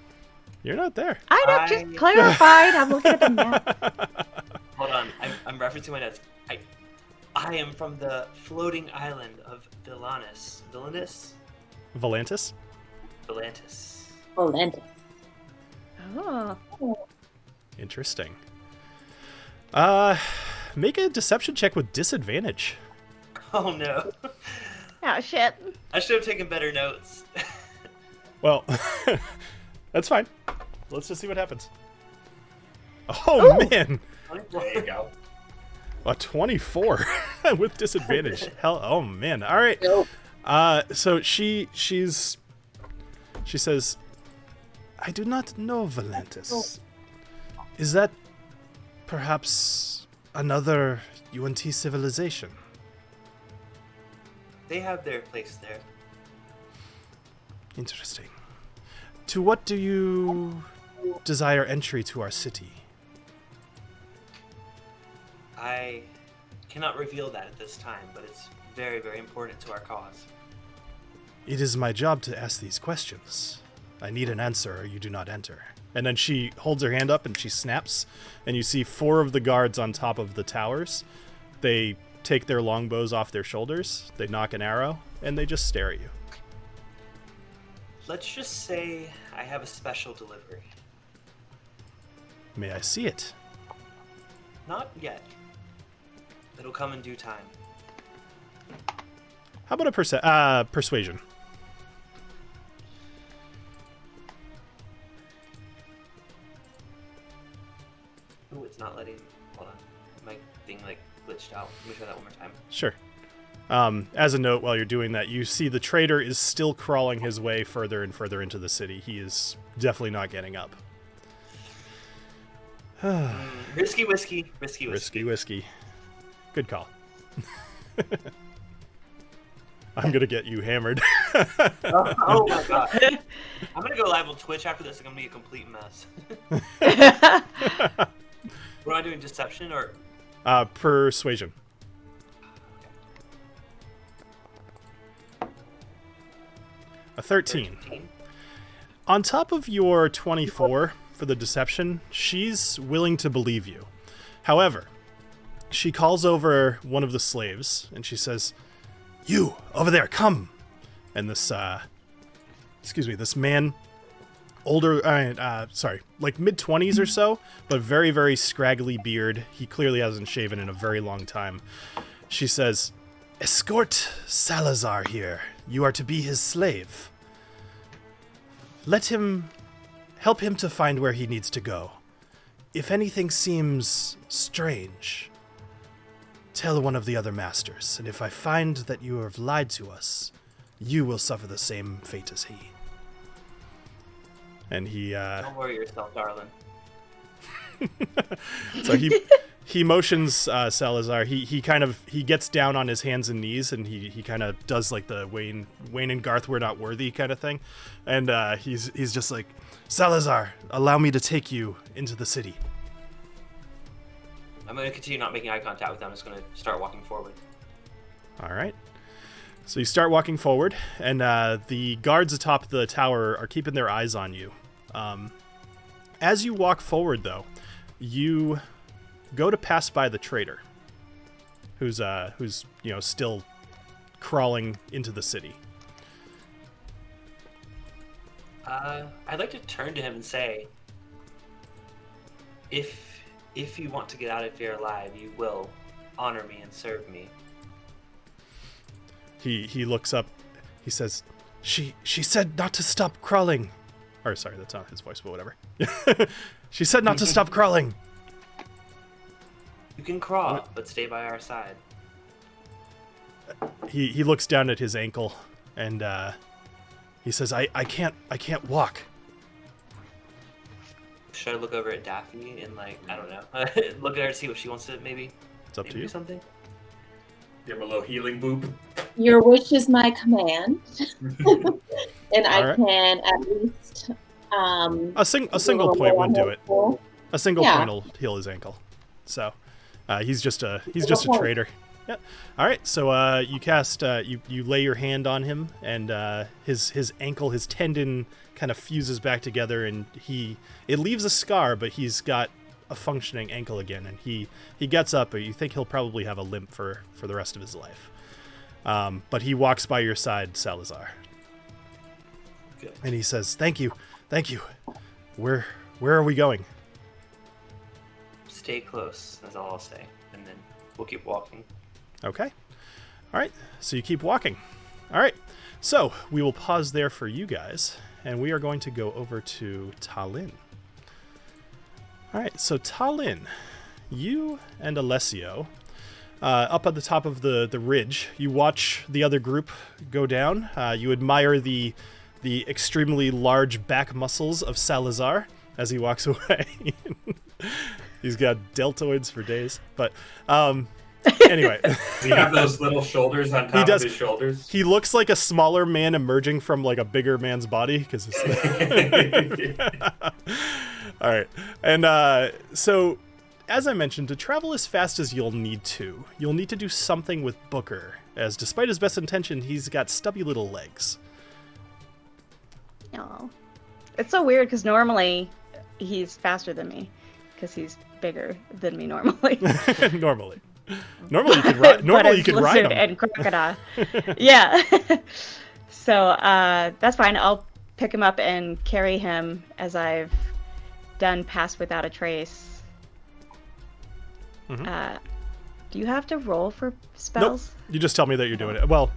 You're not there. I know, just clarified. I'm looking at the map. Hold on, I'm referencing my notes. I am from the floating island of Volantis. Volantis? Volantis. Oh. Interesting. Make a deception check with disadvantage. Oh no. Oh shit. I should have taken better notes. Well, that's fine. Let's just see what happens. Oh man. There you go. A 24 with disadvantage. Hell, oh man. All right. So she says, "I do not know Volantis. Is that perhaps another UNT civilization?" They have their place there. Interesting. To what do you desire entry to our city? I cannot reveal that at this time, but it's very, very important to our cause. It is my job to ask these questions. I need an answer or you do not enter. And then she holds her hand up and she snaps, and you see 4 of the guards on top of the towers. They take their longbows off their shoulders, they knock an arrow, and they just stare at you. Let's just say I have a special delivery. May I see it? Not yet. It'll come in due time. How about a persuasion? Ooh, it's not letting... Hold on. My thing, glitched out. Let me try that one more time. Sure. As a note, while you're doing that, you see the trader is still crawling his way further and further into the city. He is definitely not getting up. Risky whiskey. Risky whiskey. Good call. I'm going to get you hammered. Oh my god. I'm going to go live on Twitch after this. It's going to be a complete mess. What am I doing? Deception or? Persuasion. A 13. On top of your 24 for the deception, she's willing to believe you. However, she calls over one of the slaves and she says, "You, over there, come!" And this man, older, like mid-20s or so, but very, very scraggly beard. He clearly hasn't shaven in a very long time. She says, "Escort Salazar here. You are to be his slave. Help him to find where he needs to go. If anything seems strange, tell one of the other masters, and if I find that you have lied to us, you will suffer the same fate as he." And he, Don't worry yourself, darling. So he motions Salazar. He gets down on his hands and knees, and he kind of does like the Wayne and Garth "we're not worthy" kind of thing, and he's just like, "Salazar, allow me to take you into the city." I'm going to continue not making eye contact with them. I'm just going to start walking forward. All right. So you start walking forward, and the guards atop the tower are keeping their eyes on you. As you walk forward, though, you go to pass by the trader, who's still crawling into the city. I'd like to turn to him and say, if you want to get out of here alive, you will honor me and serve me. He looks up. He says, She said not to stop crawling." Or sorry, that's not his voice, but whatever. "She said not to stop crawling." You can crawl, but stay by our side. He looks down at his ankle, and he says, I can't walk." Should I look over at Daphne and I don't know, look at her to see what she wants to maybe? It's up to you. Do something. Give him a little healing boop. Your wish is my command, and I right. can at least A single point would do it. A single Yeah. point will heal his ankle. So he's just a trader. Yeah. All right. So you cast you lay your hand on him, and his ankle, his tendon kind of fuses back together, and it leaves a scar, but he's got a functioning ankle again, and he gets up, but you think he'll probably have a limp for the rest of his life. But he walks by your side, Salazar. Good. And he says, Thank you. Where are we going?" Stay close, that's all I'll say. And then we'll keep walking. Okay. All right. So you keep walking. All right. So we will pause there for you guys, and we are going to go over to TaLin. All right. So TaLin, you and Alessio, up at the top of the ridge, you watch the other group go down. You admire the extremely large back muscles of Salazar as he walks away. He's got deltoids for days. But anyway. Does he have those little shoulders on top of his shoulders? He looks like a smaller man emerging from like a bigger man's body. All right. And so, as I mentioned, to travel as fast as you'll need to do something with Booker, as despite his best intention, he's got stubby little legs. Oh, it's so weird because normally he's faster than me because he's bigger than me normally. Normally you could ride. Normally you could ride him. And crocodile. Yeah. So that's fine. I'll pick him up and carry him as I've done Pass Without a Trace. Mm-hmm. Do you have to roll for spells? Nope. You just tell me that you're doing it. Well,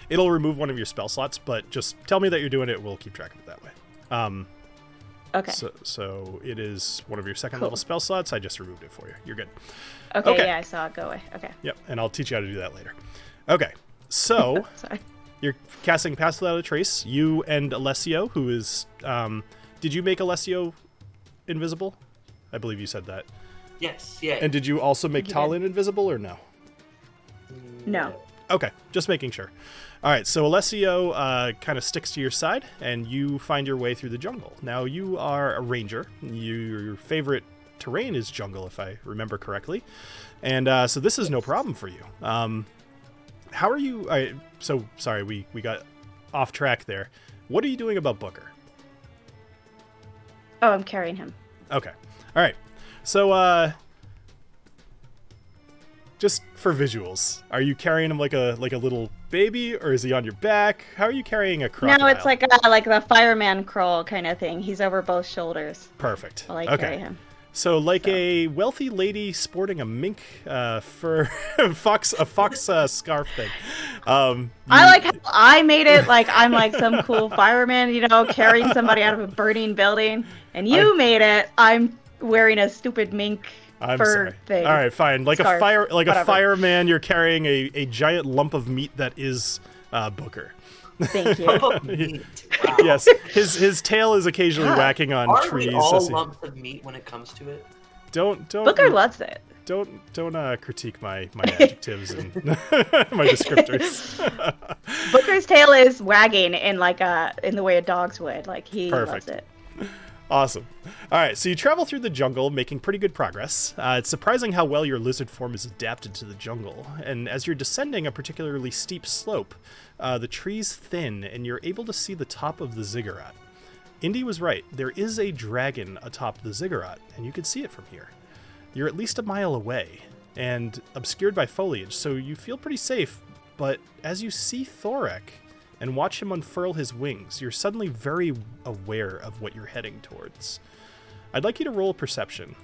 it'll remove one of your spell slots, but just tell me that you're doing it. We'll keep track of it that way. Okay. So it is one of your second level spell slots. I just removed it for you. You're good. Okay. Yeah, I saw it go away. Okay. Yep, and I'll teach you how to do that later. Okay. So Sorry. You're casting Pass Without a Trace. You and Alessio, who is... did you make Alessio invisible? I believe you said that. Yes, yeah. And did you also make TaLin invisible, or no? No. Okay, just making sure. All right, so Alessio kind of sticks to your side, and you find your way through the jungle. Now, you are a ranger. Your favorite terrain is jungle, if I remember correctly. And so this is no problem for you. How are you... so, sorry, we got off track there. What are you doing about Booker? Oh, I'm carrying him. Okay. All right. So, just for visuals, are you carrying him like a little baby, or is he on your back? How are you carrying a crocodile? No, it's like the fireman crawl kind of thing. He's over both shoulders. Perfect. While I carry him. So, a wealthy lady sporting a mink fox scarf thing. I like how I made it like I'm like some cool fireman, carrying somebody out of a burning building, and you made it I'm wearing a stupid mink fur thing. All right, fine. Like scarf, a fireman, you're carrying a giant lump of meat that is Booker. Thank you. Wow. Yes, his tail is occasionally whacking on trees. Are we all lumps of meat when it comes to it? Don't. Booker loves it. Don't critique my adjectives and my descriptors. Booker's tail is wagging in the way a dog's would. Like he loves it. Awesome. All right, so you travel through the jungle, making pretty good progress. It's surprising how well your lizard form is adapted to the jungle. And as you're descending a particularly steep slope, the trees thin, and you're able to see the top of the ziggurat. Indy was right. There is a dragon atop the ziggurat, and you can see it from here. You're at least a mile away, and obscured by foliage, so you feel pretty safe. But as you see Thorek and watch him unfurl his wings, you're suddenly very aware of what you're heading towards. I'd like you to roll a perception.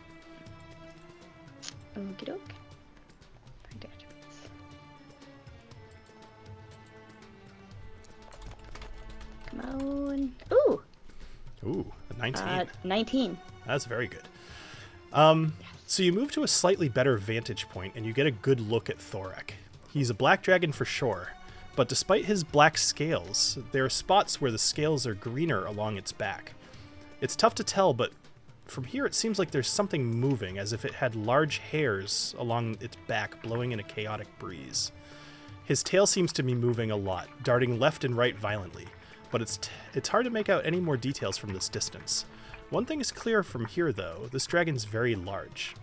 Okie doke. Come on. Ooh, a 19. 19. That's very good. So you move to a slightly better vantage point, and you get a good look at Thorek. He's a black dragon for sure. But despite his black scales, there are spots where the scales are greener along its back. It's tough to tell, but from here it seems like there's something moving, as if it had large hairs along its back blowing in a chaotic breeze. His tail seems to be moving a lot, darting left and right violently, but it's hard to make out any more details from this distance. One thing is clear from here, though. This dragon's very large.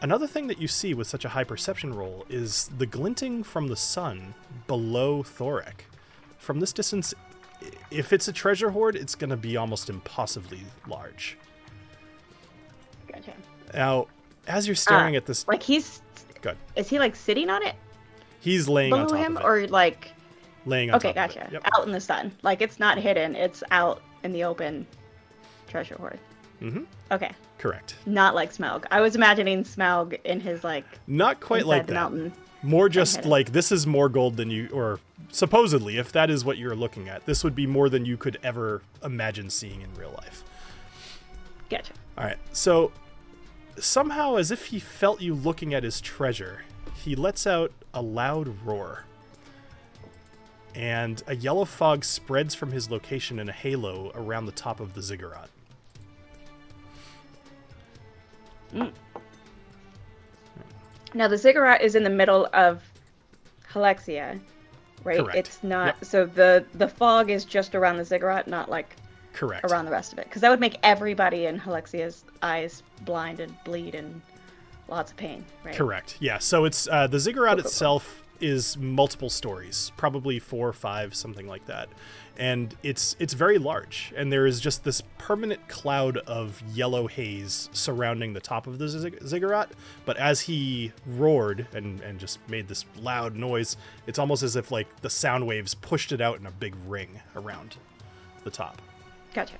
Another thing that you see with such a high perception roll is the glinting from the sun below Thorek. From this distance, if it's a treasure hoard, it's going to be almost impossibly large. Gotcha. Now, as you're staring at this... he's... Good. Is he, sitting on it? He's laying on top him, of it. Or, laying on top Okay, gotcha. of it. Yep. Out in the sun. It's not hidden. It's out in the open treasure hoard. Mm-hmm. Okay. Correct. Not like Smaug. I was imagining Smaug in his, Not quite like that. Mountain. More just this is more gold than you, or supposedly, if that is what you're looking at, this would be more than you could ever imagine seeing in real life. Gotcha. All right. So somehow, as if he felt you looking at his treasure, he lets out a loud roar. And a yellow fog spreads from his location in a halo around the top of the ziggurat. Now, the ziggurat is in the middle of Halixia, right? Correct. It's not... Yep. So the fog is just around the ziggurat, not, Correct. around the rest of it, because that would make everybody in Halixia's eyes blind and bleed and lots of pain, right? Correct. Yeah. So it's the ziggurat itself is multiple stories, probably 4 or 5, something like that, and it's very large. And there is just this permanent cloud of yellow haze surrounding the top of the ziggurat. But as he roared and just made this loud noise, it's almost as if like the sound waves pushed it out in a big ring around the top. Gotcha.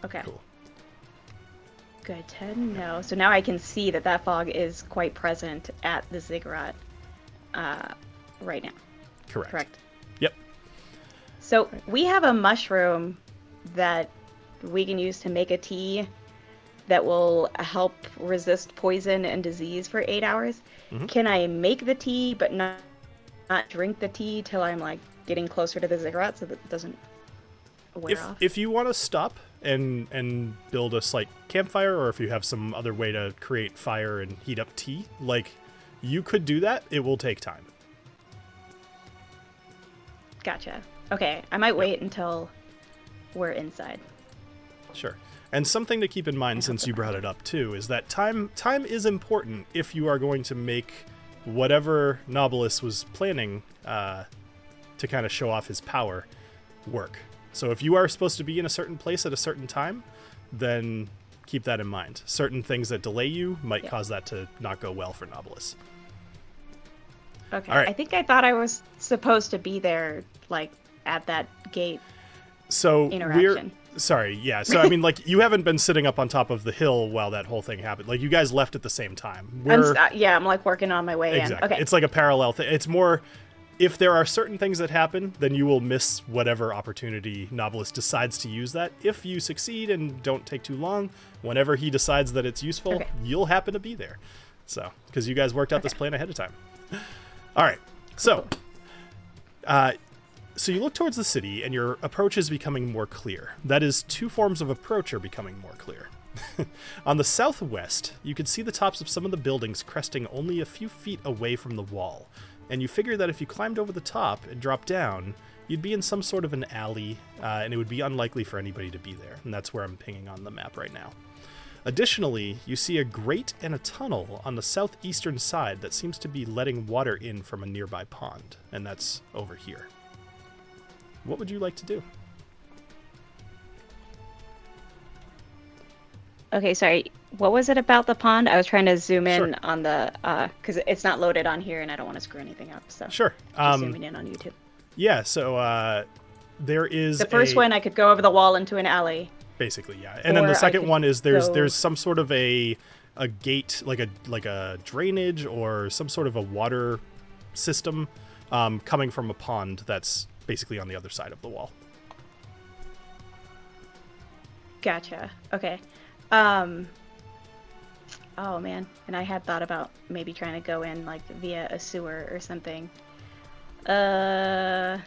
Okay. Cool. Good to know. So now I can see that fog is quite present at the ziggurat right now. Correct. Yep. So we have a mushroom that we can use to make a tea that will help resist poison and disease for 8 hours. Mm-hmm. Can I make the tea but not drink the tea till I'm like getting closer to the ziggurat so that it doesn't wear off? If you want to stop and build a slight campfire, or if you have some other way to create fire and heat up tea, like, you could do that. It will take time. Gotcha. Okay, I might wait until we're inside. Sure. And something to keep in mind, since you brought it up too, is that time is important if you are going to make whatever Knobolas was planning to kind of show off his power work. So if you are supposed to be in a certain place at a certain time, then keep that in mind. Certain things that delay you might cause that to not go well for Knobolas. Okay. All right. I think I thought I was supposed to be there, like, at that gate. So interaction. Sorry, yeah. So, I mean, like, you haven't been sitting up on top of the hill while that whole thing happened. Like, you guys left at the same time. I'm, like, working on my way exactly. in. Okay. It's like a parallel thing. It's more, if there are certain things that happen, then you will miss whatever opportunity Knobolas decides to use that. If you succeed and don't take too long, whenever he decides that it's useful, you'll happen to be there. So, because you guys worked out this plan ahead of time. All right. So, so you look towards the city, and your approach is becoming more clear. That is, 2 forms of approach are becoming more clear. On the southwest, you can see the tops of some of the buildings cresting only a few feet away from the wall, and you figure that if you climbed over the top and dropped down, you'd be in some sort of an alley, and it would be unlikely for anybody to be there, and that's where I'm pinging on the map right now. Additionally, you see a grate and a tunnel on the southeastern side that seems to be letting water in from a nearby pond, and that's over here. What would you like to do? Okay, sorry. What was it about the pond? I was trying to zoom in Sure. on the, because it's not loaded on here and I don't want to screw anything up, so. Sure. Just zooming in on YouTube. Yeah, so there is The first one, I could go over the wall into an alley. Basically, yeah. And then the Or I second could one is go- there's some sort of a gate, like a drainage or some sort of a water system coming from a pond that's basically on the other side of the wall. Gotcha. Okay. Oh man, and I had thought about maybe trying to go in like via a sewer or something. But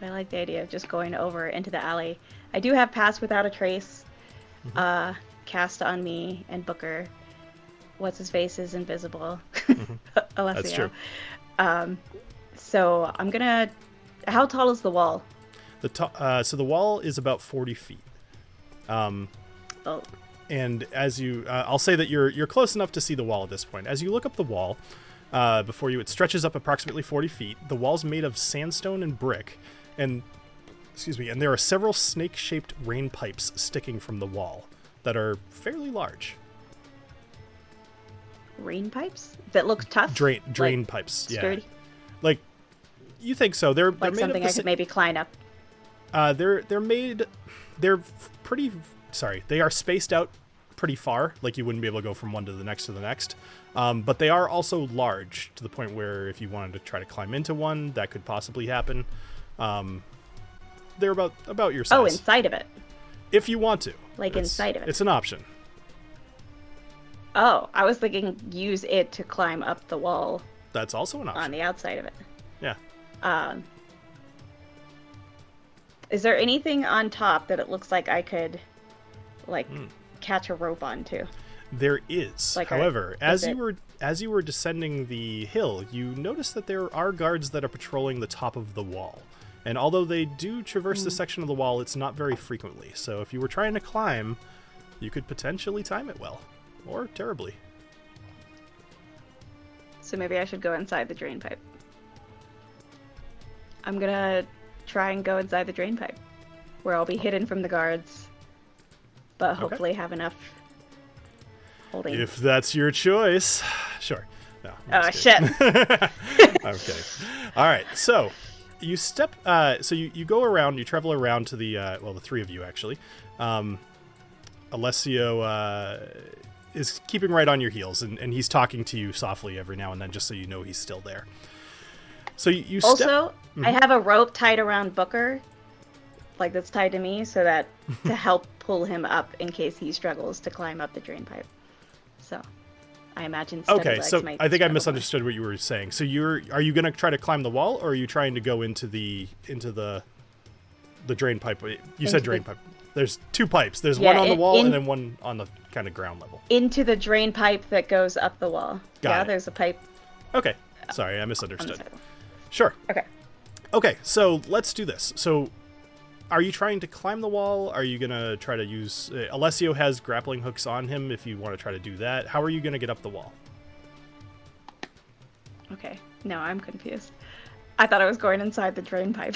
I like the idea of just going over into the alley. I do have Pass Without a Trace cast on me, and Booker, what's his face, is invisible. Alessio. That's true. So I'm gonna. How tall is the wall? So the wall is about 40 feet. Oh. And as you, I'll say that you're close enough to see the wall at this point. As you look up the wall before you, it stretches up approximately 40 feet. The wall's made of sandstone and brick, and there are several snake-shaped rain pipes sticking from the wall that are fairly large. Rain pipes that look tough. Drain Like, pipes, yeah. sturdy? Like, you think so? They're Like made something of I the could maybe climb up. They're pretty. Sorry, they are spaced out pretty far. Like, you wouldn't be able to go from one to the next to the next. But they are also large to the point where if you wanted to try to climb into one, that could possibly happen. They're about your size. Oh, inside of it. If you want to. Like inside of it. It's an option. Oh, I was thinking use it to climb up the wall That's also an option. on the outside of it. Yeah. Is there anything on top that it looks like I could, like, catch a rope onto? There is. Like However, as you were descending the hill, you notice that there are guards that are patrolling the top of the wall. And although they do traverse this section of the wall, it's not very frequently. So if you were trying to climb, you could potentially time it well. Or terribly. So maybe I should go inside the drain pipe. I'm gonna try and go inside the drain pipe, where I'll be hidden from the guards, but hopefully have enough holding. If that's your choice. Sure. No, oh, shit. I'm kidding. All right, so you step, you go around, you travel around to the, the three of you actually. Alessio is keeping right on your heels, and he's talking to you softly every now and then, just so you know he's still there. So you step... Also, I have a rope tied around Booker, like that's tied to me, so that to help pull him up in case he struggles to climb up the drain pipe. So, I imagine. Okay, so I think I misunderstood what you were saying. So are you going to try to climb the wall, or are you trying to go into the drain pipe? You said drain pipe. There's two pipes. There's one on the wall and then one on the kind of ground level. Into the drain pipe that goes up the wall. Got it. There's a pipe. Okay, sorry, I misunderstood. On the Sure. Okay, so let's do this. So are you trying to climb the wall? Are you going to try to use... Alessio has grappling hooks on him if you want to try to do that. How are you going to get up the wall? Okay. No, I'm confused. I thought I was going inside the drain pipe.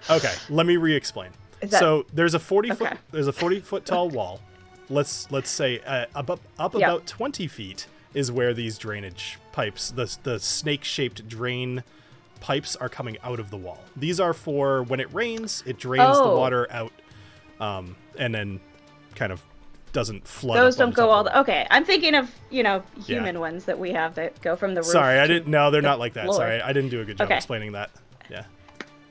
Okay, let me re-explain. So there's a 40-foot tall wall. Let's say about 20 feet is where these drainage pipes, the snake-shaped drain pipes, are coming out of the wall. These are for when it rains, it drains the water out, and then kind of doesn't flood. Those don't go all the... Okay, I'm thinking of, human ones that we have that go from the roof. Sorry, I didn't... No, they're not like that. Floor. Sorry, I didn't do a good job explaining that. Yeah.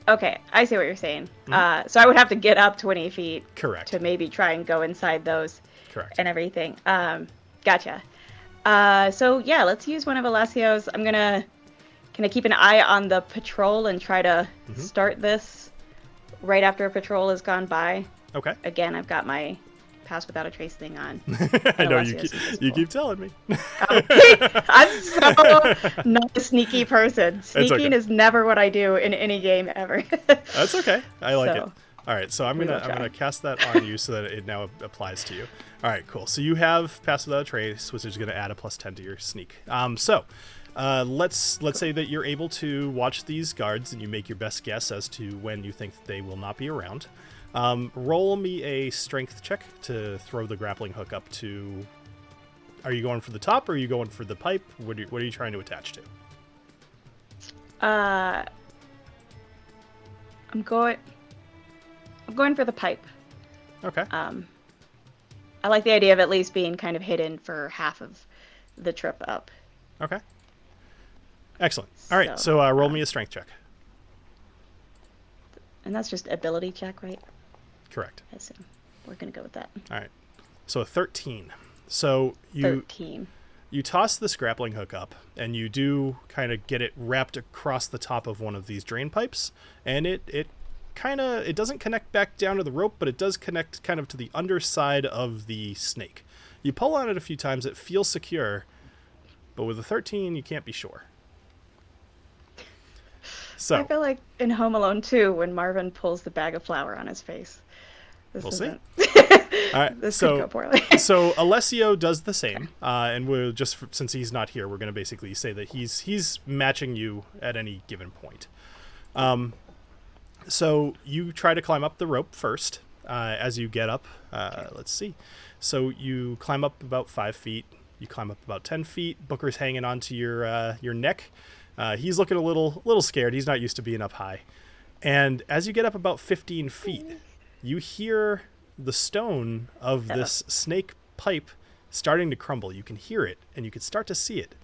Okay, I see what you're saying. So I would have to get up 20 feet. Correct. To maybe try and go inside those. Correct. And everything. Gotcha. So yeah, let's use one of Alessio's. I'm gonna keep an eye on the patrol and try to start this right after a patrol has gone by. Okay. Again, I've got my pass without a trace thing on. I know you keep telling me. I'm so not a sneaky person. Sneaking is never what I do in any game ever. That's okay. I like it. All right, so I'm gonna cast that on you so that it now applies to you. All right, cool. So you have pass without a trace, which is going to add a +10 to your sneak. Let's say that you're able to watch these guards and you make your best guess as to when you think they will not be around. Roll me a strength check to throw the grappling hook up to. Are you going for the top or are you going for the pipe? What are you trying to attach to? I'm going for the pipe. Okay. I like the idea of at least being kind of hidden for half of the trip up. Okay. Excellent. All right, so roll me a strength check. And that's just ability check, right? Correct. I assume. We're going to go with that. All right. So a 13. So you toss this grappling hook up, and you do kind of get it wrapped across the top of one of these drain pipes, and it doesn't connect back down to the rope, but it does connect kind of to the underside of the snake. You pull on it a few times, it feels secure, but with a 13, you can't be sure. So I feel like in Home Alone 2 when Marvin pulls the bag of flour on his face. We'll see. All right, this could go poorly. So Alessio does the same, and we'll just since he's not here, we're going to basically say that he's matching you at any given point. So you try to climb up the rope first. As you get up, let's see. So you climb up about 5 feet. You climb up about 10 feet. Booker's hanging onto your neck. He's looking a little scared. He's not used to being up high. And as you get up about 15 feet, you hear the stone of this snake pipe starting to crumble. You can hear it, and you can start to see it.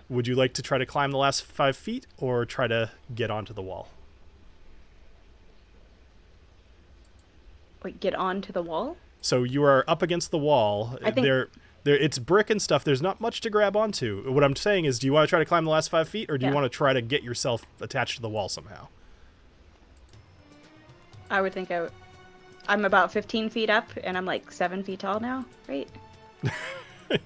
Would you like to try to climb the last 5 feet or try to get onto the wall? Wait, get onto the wall? So you are up against the wall. I think... It's brick and stuff. There's not much to grab onto. What I'm saying is, do you want to try to climb the last 5 feet, or do you want to try to get yourself attached to the wall somehow? I would think I'm about 15 feet up, and I'm like 7 feet tall now, right? I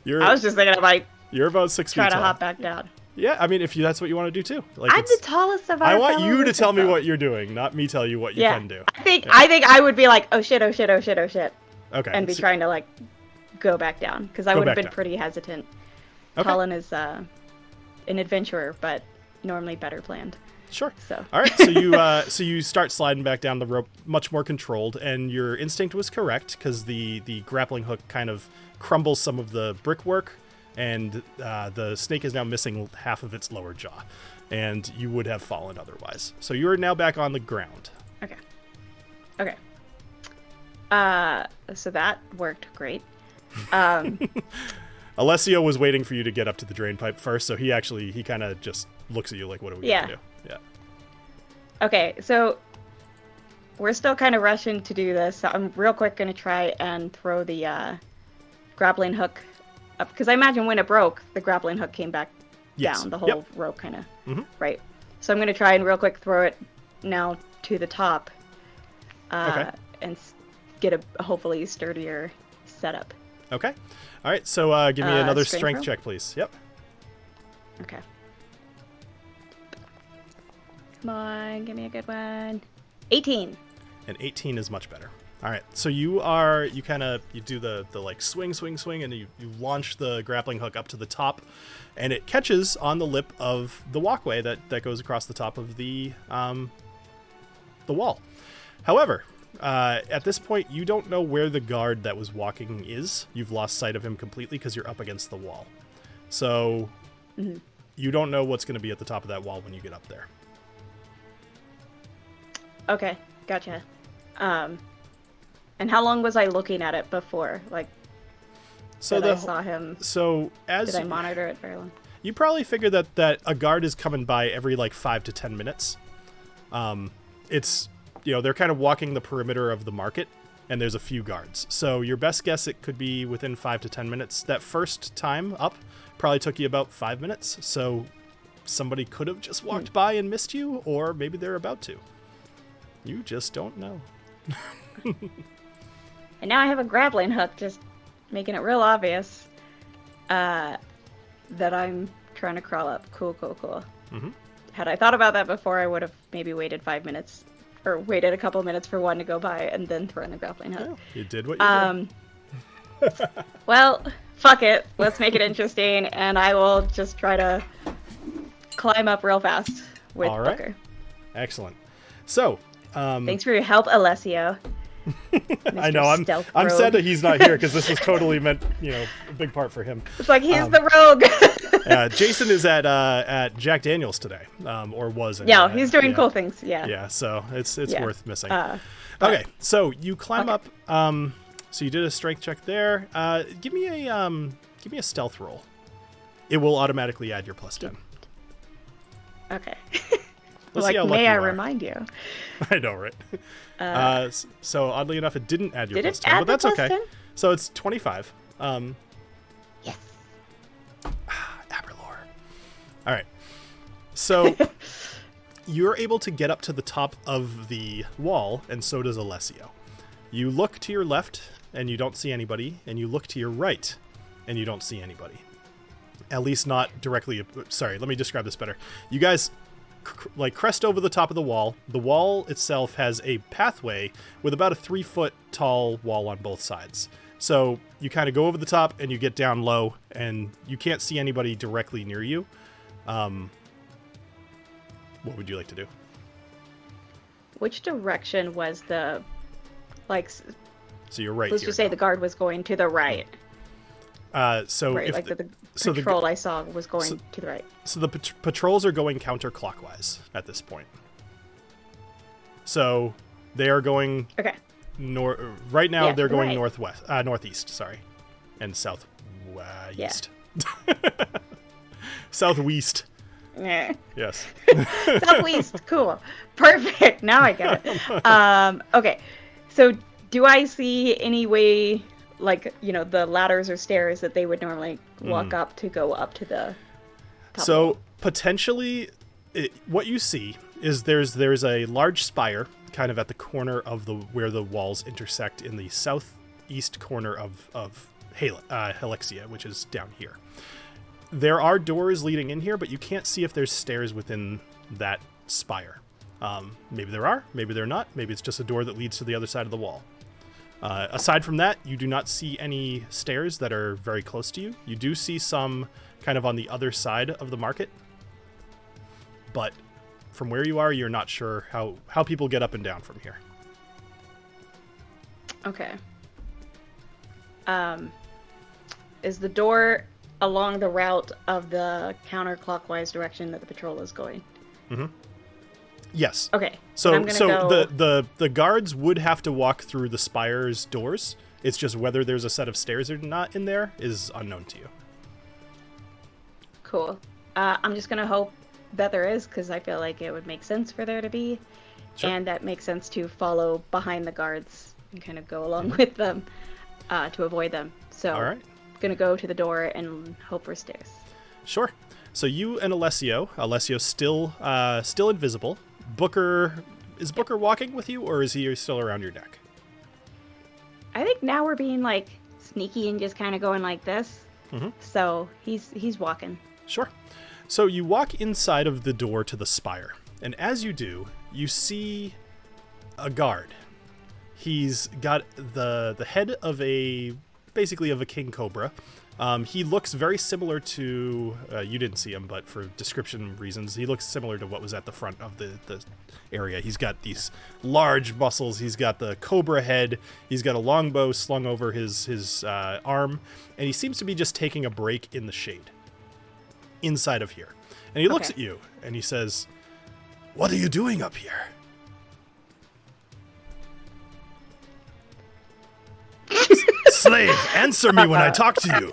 was just thinking I might you're about 6 feet tall. Try to hop back down. Yeah, I mean, if that's what you want to do too. Like, I'm the tallest of our I want fellow you to tell me Lucifer. what you're doing, not me tell you what you can do. I think I would be like, oh shit, Okay. and be trying to like go back down because I would have been pretty hesitant. Okay. TaLin is an adventurer, but normally better planned. Sure. So. All right. So you start sliding back down the rope, much more controlled, and your instinct was correct because the grappling hook kind of crumbles some of the brickwork, and the snake is now missing half of its lower jaw, and you would have fallen otherwise. So you are now back on the ground. Okay. So that worked great. Alessio was waiting for you to get up to the drain pipe first, so he kind of just looks at you like, what are we going to do? Yeah. Okay, so we're still kind of rushing to do this. So I'm real quick going to try and throw the grappling hook up, because I imagine when it broke, the grappling hook came back down, the whole rope kind of, right? So I'm going to try and real quick throw it now to the top and get a hopefully sturdier setup. Okay. All right, so give me another strength check, please. Yep. Okay. Come on, give me a good one. 18. And 18 is much better. All right, so you do the like swing, and you launch the grappling hook up to the top, and it catches on the lip of the walkway that goes across the top of the wall. However, at this point, you don't know where the guard that was walking is. You've lost sight of him completely because you're up against the wall. So you don't know what's going to be at the top of that wall when you get up there. Okay, gotcha. And how long was I looking at it before? Like, I saw him. So did I monitor it very long? You probably figure that a guard is coming by every like 5 to 10 minutes. It's they're kind of walking the perimeter of the market, and there's a few guards. So your best guess, it could be within 5 to 10 minutes. That first time up probably took you about 5 minutes. So somebody could have just walked by and missed you, or maybe they're about to. You just don't know. And now I have a grappling hook, just making it real obvious that I'm trying to crawl up. Cool. Mm-hmm. Had I thought about that before, I would have maybe waited 5 minutes, or waited a couple minutes for one to go by, and then thrown the grappling hook. Well, you did what you did. Well, fuck it. Let's make it interesting, and I will just try to climb up real fast with All right. Booker. Excellent. So, thanks for your help, Alessio. I know. I'm sad that he's not here because this was totally meant, a big part for him. It's like he's the rogue. Jason is at Jack Daniels today, or was. Yeah, he's doing cool things. Yeah. Yeah, so it's worth missing. Okay, so you climb up. So you did a strength check there. Give me a stealth roll. It will automatically add your +10. Okay. Let's see how lucky may you I are. remind you? I know, right? So oddly enough, it didn't add your +10, but that's okay. 10? So it's 25. Yes. Aberlore. All right. So you're able to get up to the top of the wall, and so does Alessio. You look to your left, and you don't see anybody, and you look to your right, and you don't see anybody. At least not directly. Sorry, let me describe this better. You guys crest over the top of the wall. The wall itself has a pathway with about a 3-foot tall wall on both sides. So you kind of go over the top and you get down low, and you can't see anybody directly near you. What would you like to do? Which direction was the, So you're right. Let's just say the guard was going to the right. So right, if the patrol I saw was going to the right. So the patrols are going counterclockwise at this point. So they are going. Okay. Right now, Yeah, they're going right. northeast. Sorry, and south east. Southwest. Yeah. Yes. Southwest. Cool. Perfect. Now I get it. Okay. So do I see any way, the ladders or stairs that they would normally walk up to go up to the top? So potentially, what you see is there's a large spire kind of at the corner of where the walls intersect in the southeast corner of Halixia, which is down here. There are doors leading in here, but you can't see if there's stairs within that spire. Maybe there are, maybe they're not. Maybe it's just a door that leads to the other side of the wall. Aside from that, you do not see any stairs that are very close to you. You do see some kind of on the other side of the market. But from where you are, you're not sure how people get up and down from here. Okay. Is the door along the route of the counterclockwise direction that the patrol is going? Mm-hmm. Yes. Okay. So go... the guards would have to walk through the spire's doors. It's just whether there's a set of stairs or not in there is unknown to you. Cool. I'm just gonna hope that there is, because I feel like it would make sense for there to be, and that makes sense to follow behind the guards and kind of go along with them to avoid them. So all right. Gonna go to the door and hope for stairs. Sure. So you and Alessio's still invisible. Is Booker walking with you, or is he still around your neck? I think now we're being like sneaky and just kind of going like this. Mm-hmm. So he's walking. Sure. So you walk inside of the door to the spire, and as you do, you see a guard. He's got the head of basically a king cobra. He looks very similar to, you didn't see him, but for description reasons, he looks similar to what was at the front of the area. He's got these large muscles. He's got the cobra head. He's got a longbow slung over his arm, and he seems to be just taking a break in the shade inside of here. And he looks at you, and he says, "What are you doing up here?" Slave, answer me when I talk to you.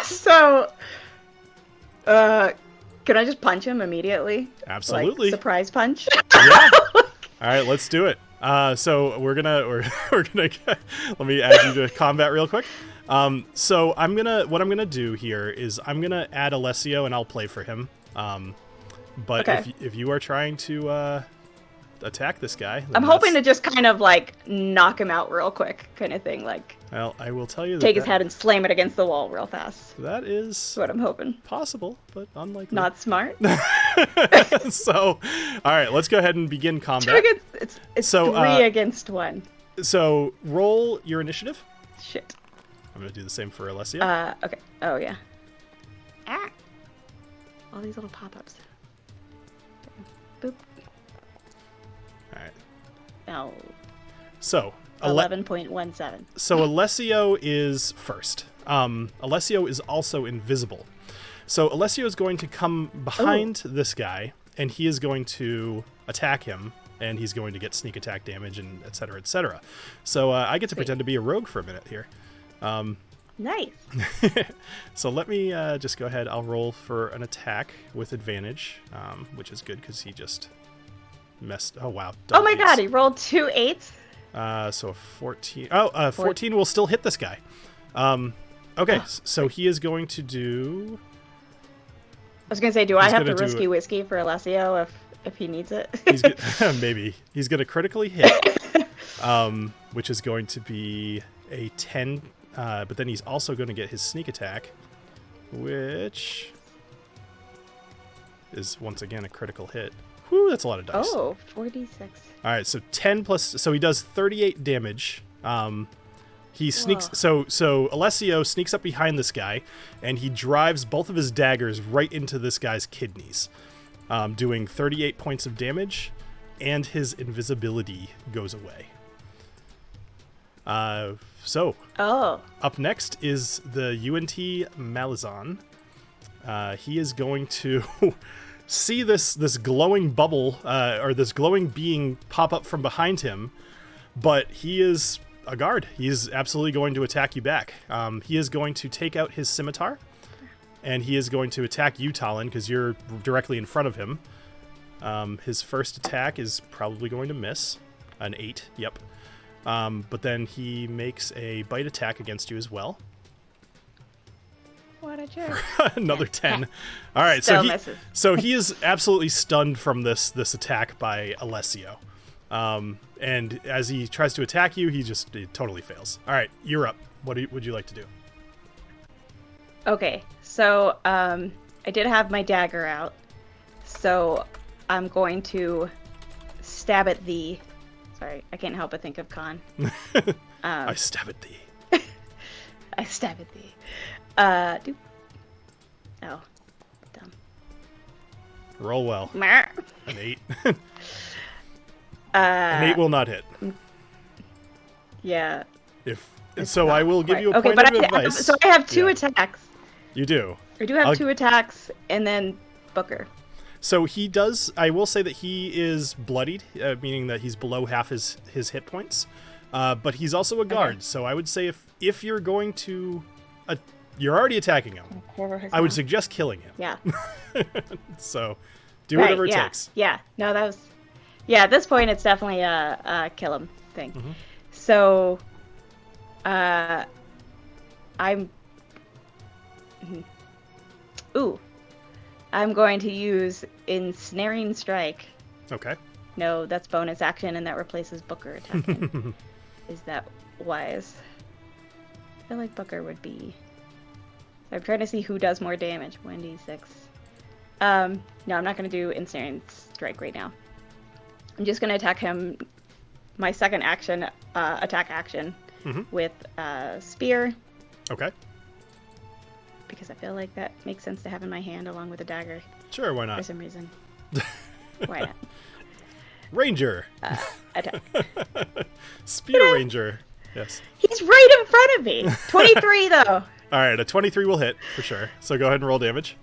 So, can I just punch him immediately? Absolutely. Like, surprise punch? Yeah. All right, let's do it. So we're gonna let me add you to combat real quick. So what I'm gonna do here is I'm gonna add Alessio and I'll play for him. But if you are trying to attack this guy, I'm hoping to just kind of like knock him out real quick, kind of thing. Like, well, I will tell you take his head and slam it against the wall real fast. That is That's what I'm hoping. Possible, but unlikely. Not smart. So, all right, let's go ahead and begin combat. It's so, 3 against 1. So roll your initiative. Shit. I'm gonna do the same for Alessio. Okay. Oh yeah. Ah. All these little pop-ups. Boop. All right. No. So 11.17. So Alessio is first. Alessio is also invisible. So Alessio is going to come behind this guy, and he is going to attack him, and he's going to get sneak attack damage, and et cetera, et cetera. So I get to pretend to be a rogue for a minute here. Nice. So let me just go ahead. I'll roll for an attack with advantage, which is good because he just messed. Oh, wow. Oh, my God. He rolled 2 8s. So a 14. 14 will still hit this guy. Okay, so he is going to do... I was going to say, do I have to risky whiskey for Alessio if he needs it? Maybe. He's going to critically hit, which is going to be a 10, but then he's also going to get his sneak attack, which is, once again, a critical hit. Whew, that's a lot of dice. Oh, 46. All right, so 10 plus... So he does 38 damage. He sneaks... So Alessio sneaks up behind this guy, and he drives both of his daggers right into this guy's kidneys, doing 38 points of damage, and his invisibility goes away. Up next is the UNT Malazan. He is going to see this glowing bubble, or this glowing being pop up from behind him, but he is a guard. He is absolutely going to attack you back. He is going to take out his scimitar, and he is going to attack you, TaLin, because you're directly in front of him. His first attack is probably going to miss. An 8, yep. But then he makes a bite attack against you as well. What a jerk. Another 10. All right, so he is absolutely stunned from this attack by Alessio. And as he tries to attack you, he totally fails. All right, you're up. What would you like to do? Okay, so I did have my dagger out, so I'm going to stab at thee. Sorry, I can't help but think of Khan. I stab at thee. I stab at thee. Doop. Oh, dumb. Roll well. Mer. An 8. An 8 will not hit. Yeah. So I will give you a okay, point of but advice. So I have 2 attacks. You do. I do have 2 attacks, and then Booker. So he does. I will say that he is bloodied, meaning that he's below half his hit points. But he's also a guard. Okay. So I would say if you're going to, you're already attacking him. I would suggest killing him. Yeah. So do whatever it yeah. takes. Yeah. No, that was. Yeah. At this point, it's definitely a kill him thing. Mm-hmm. So, I'm. Ooh. I'm going to use Ensnaring Strike. Okay. No, that's bonus action, and that replaces Booker attacking. Is that wise? I feel like Booker would be... I'm trying to see who does more damage. 1d6. No, I'm not going to do Ensnaring Strike right now. I'm just going to attack him, my second action, attack action, with Spear. Okay. Because I feel like that makes sense to have in my hand along with a dagger. Sure, why not? For some reason. Why not? Ranger. Attack. Spear Ranger. Yes. He's right in front of me. 23 though. All right, a 23 will hit for sure. So go ahead and roll damage.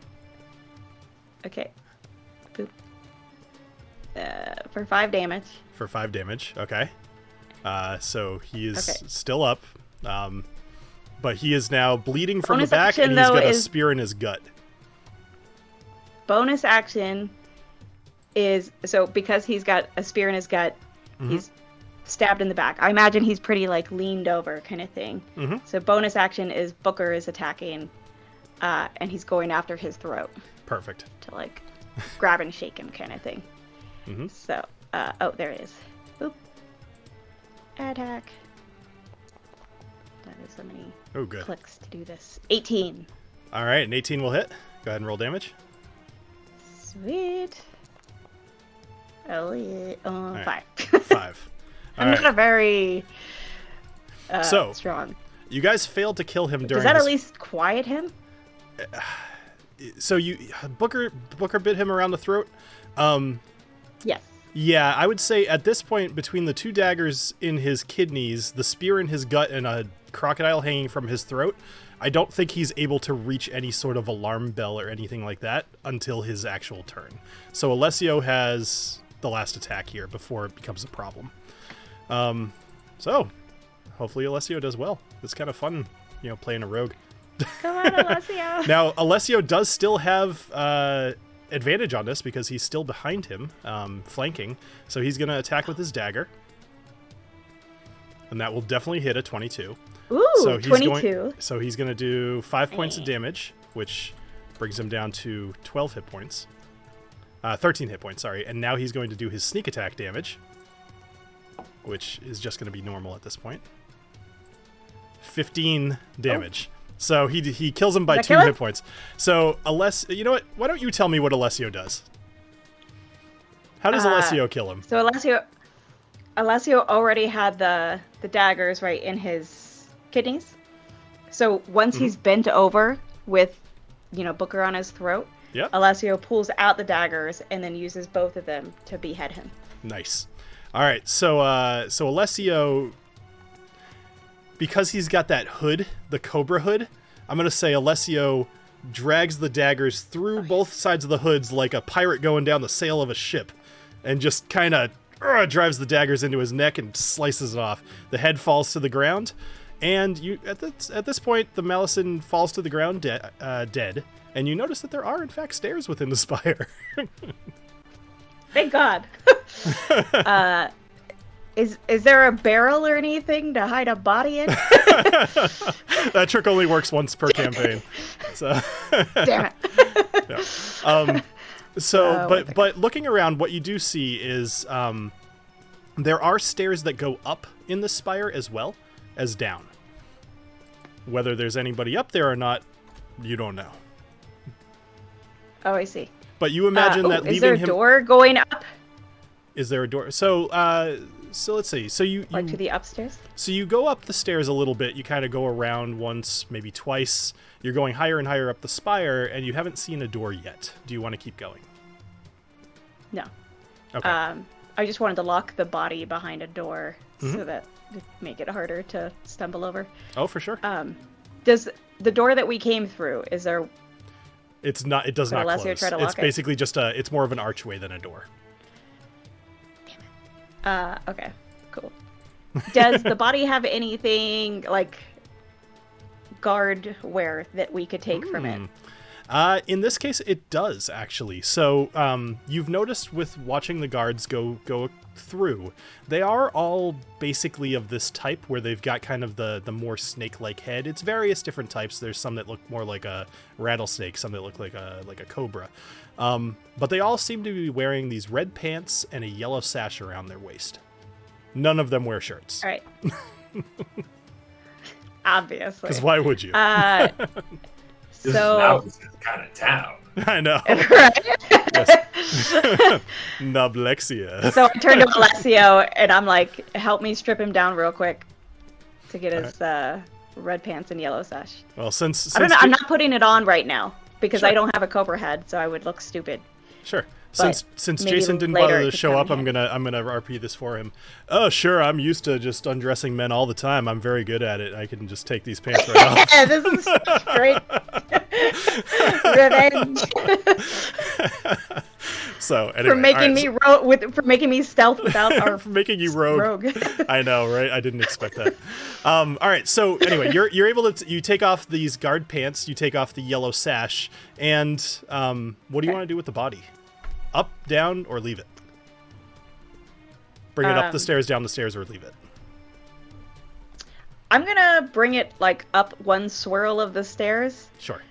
Okay. Boop. For 5 damage. For 5 damage. Okay. So he is still up. But he is now bleeding from bonus the back, action, and he's got a is... spear in his gut. Bonus action is... So, because he's got a spear in his gut, he's stabbed in the back. I imagine he's pretty, like, leaned over kind of thing. So, bonus action is Booker is attacking, and he's going after his throat. Perfect. To, like, grab and shake him kind of thing. So, oh, there it is. Boop. Attack. There's so many clicks to do this. 18. All right, an 18 will hit. Go ahead and roll damage. Sweet. Oh, yeah. Right. 5. 5. I'm not a very strong. You guys failed to kill him during. Does that at least quiet him? So Booker bit him around the throat. Yes. Yeah, I would say at this point, between the 2 daggers in his kidneys, the spear in his gut, and a crocodile hanging from his throat, I don't think he's able to reach any sort of alarm bell or anything like that until his actual turn. So Alessio has the last attack here before it becomes a problem. So hopefully Alessio does well. It's kind of fun, playing a rogue. Come on, Alessio. Now, Alessio does still have advantage on this because he's still behind him, flanking. So he's going to attack with his dagger. And that will definitely hit a 22. Ooh, so 22. He's going to do 5 points of damage, which brings him down to 12 hit points. 13 hit points, sorry. And now he's going to do his sneak attack damage, which is just going to be normal at this point. 15 damage. Oh. So he kills him by 2 hit points. So Alessio, you know what? Why don't you tell me what Alessio does? How does Alessio kill him? So Alessio already had the daggers right in his kidneys. So once he's bent over with, Booker on his throat, Alessio pulls out the daggers and then uses both of them to behead him. Nice. All right. So Alessio, because he's got that hood, the Cobra hood, I'm going to say Alessio drags the daggers through both sides of the hoods like a pirate going down the sail of a ship, and just kind of drives the daggers into his neck and slices it off. The head falls to the ground, and at this point, the Malison falls to the ground dead, and you notice that there are, in fact, stairs within the spire. Thank God. Is there a barrel or anything to hide a body in? That trick only works once per campaign. So. Damn it. Yeah. But looking around, what you do see is there are stairs that go up in the spire as well as down. Whether there's anybody up there or not, You don't know. Oh, I see. But you imagine that leaving is there a him... door going up? Is there a door? So let's see. So you Like to the upstairs? So you go up the stairs a little bit. You kind of go around once, maybe twice. You're going higher and higher up the spire, and you haven't seen a door yet. Do you want to keep going? No. Okay. I just wanted to lock the body behind a door so that it'd make it harder to stumble over. Oh, for sure. Does the door that we came through, is there... It's not. It does not Alessio close. try to lock It's it? basically just it's more of an archway than a door. Okay, cool. Does the body have anything, like, guard wear that we could take from it? In this case, it does, actually. So you've noticed with watching the guards go through, they are all basically of this type where they've got kind of the more snake-like head. It's various different types. There's some that look more like a rattlesnake, some that look like a cobra. But they all seem to be wearing these red pants and a yellow sash around their waist. None of them wear shirts. All right. Obviously. Because why would you? This So... is kind of town. I know. Right? Knobolas. So I turn to Alessio and I'm like, help me strip him down real quick to get his red pants and yellow sash. Well, since I don't know, I'm not putting it on right now because Sure. I don't have a cobra head, so I would look stupid. Sure. But Since maybe Jason didn't later bother it to could show come up, in I'm gonna RP this for him. Oh, sure, I'm used to just undressing men all the time. I'm very good at it. I can just take these pants right off. Yeah, this is great. Revenge. So anyway, for making me stealth without our for making you rogue. I know, right? I didn't expect that. All right. So anyway, you're able to you take off these guard pants, you take off the yellow sash, and what do you want to do with the body? Up, down, or leave it? Bring it up the stairs, down the stairs, or leave it? I'm gonna bring it like up one swirl of the stairs. Sure.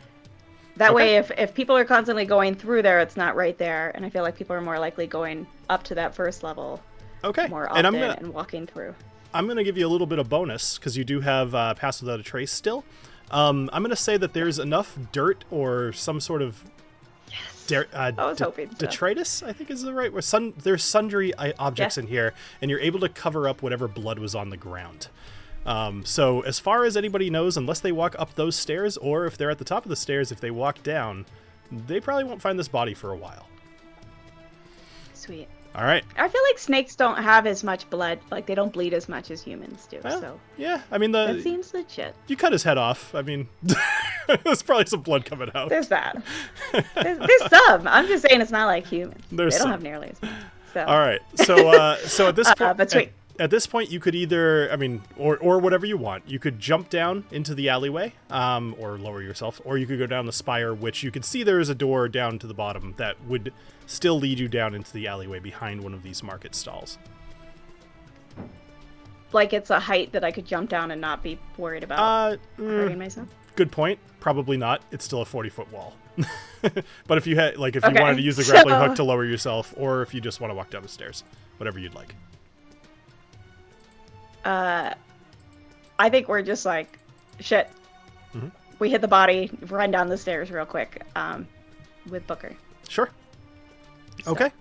That Okay. way, if people are constantly going through there, it's not right there, and I feel like people are more likely going up to that first level Okay. more often And and walking through. I'm going to give you a little bit of bonus because you do have Pass Without a Trace still. I'm going to say that there's enough dirt or some sort of I was hoping so. detritus, I think is the right word. There's sundry objects in here, and you're able to cover up whatever blood was on the ground. So as far as anybody knows, unless they walk up those stairs, or if they're at the top of the stairs, if they walk down, they probably won't find this body for a while. Sweet. All right. I feel like snakes don't have as much blood. Like, they don't bleed as much as humans do. Well, so yeah, I mean, that seems legit. you cut his head off. I mean, there's probably some blood coming out. There's that. There's some. I'm just saying it's not like humans. There's they don't some. have nearly as much. So. All right. So at this point, but sweet. At this point, you could either, I mean, or whatever you want. You could jump down into the alleyway, or lower yourself, or you could go down the spire, which you can see there is a door down to the bottom that would still lead you down into the alleyway behind one of these market stalls. Like it's a height that I could jump down and not be worried about hurting myself? Good point. Probably not. It's still a 40-foot wall. But if you had, like, if you Okay. wanted to use the grappling hook to lower yourself, or if you just want to walk down the stairs, whatever you'd like. I think we're just like, shit. Mm-hmm. We hit the body, run down the stairs real quick with Booker. Sure. Okay,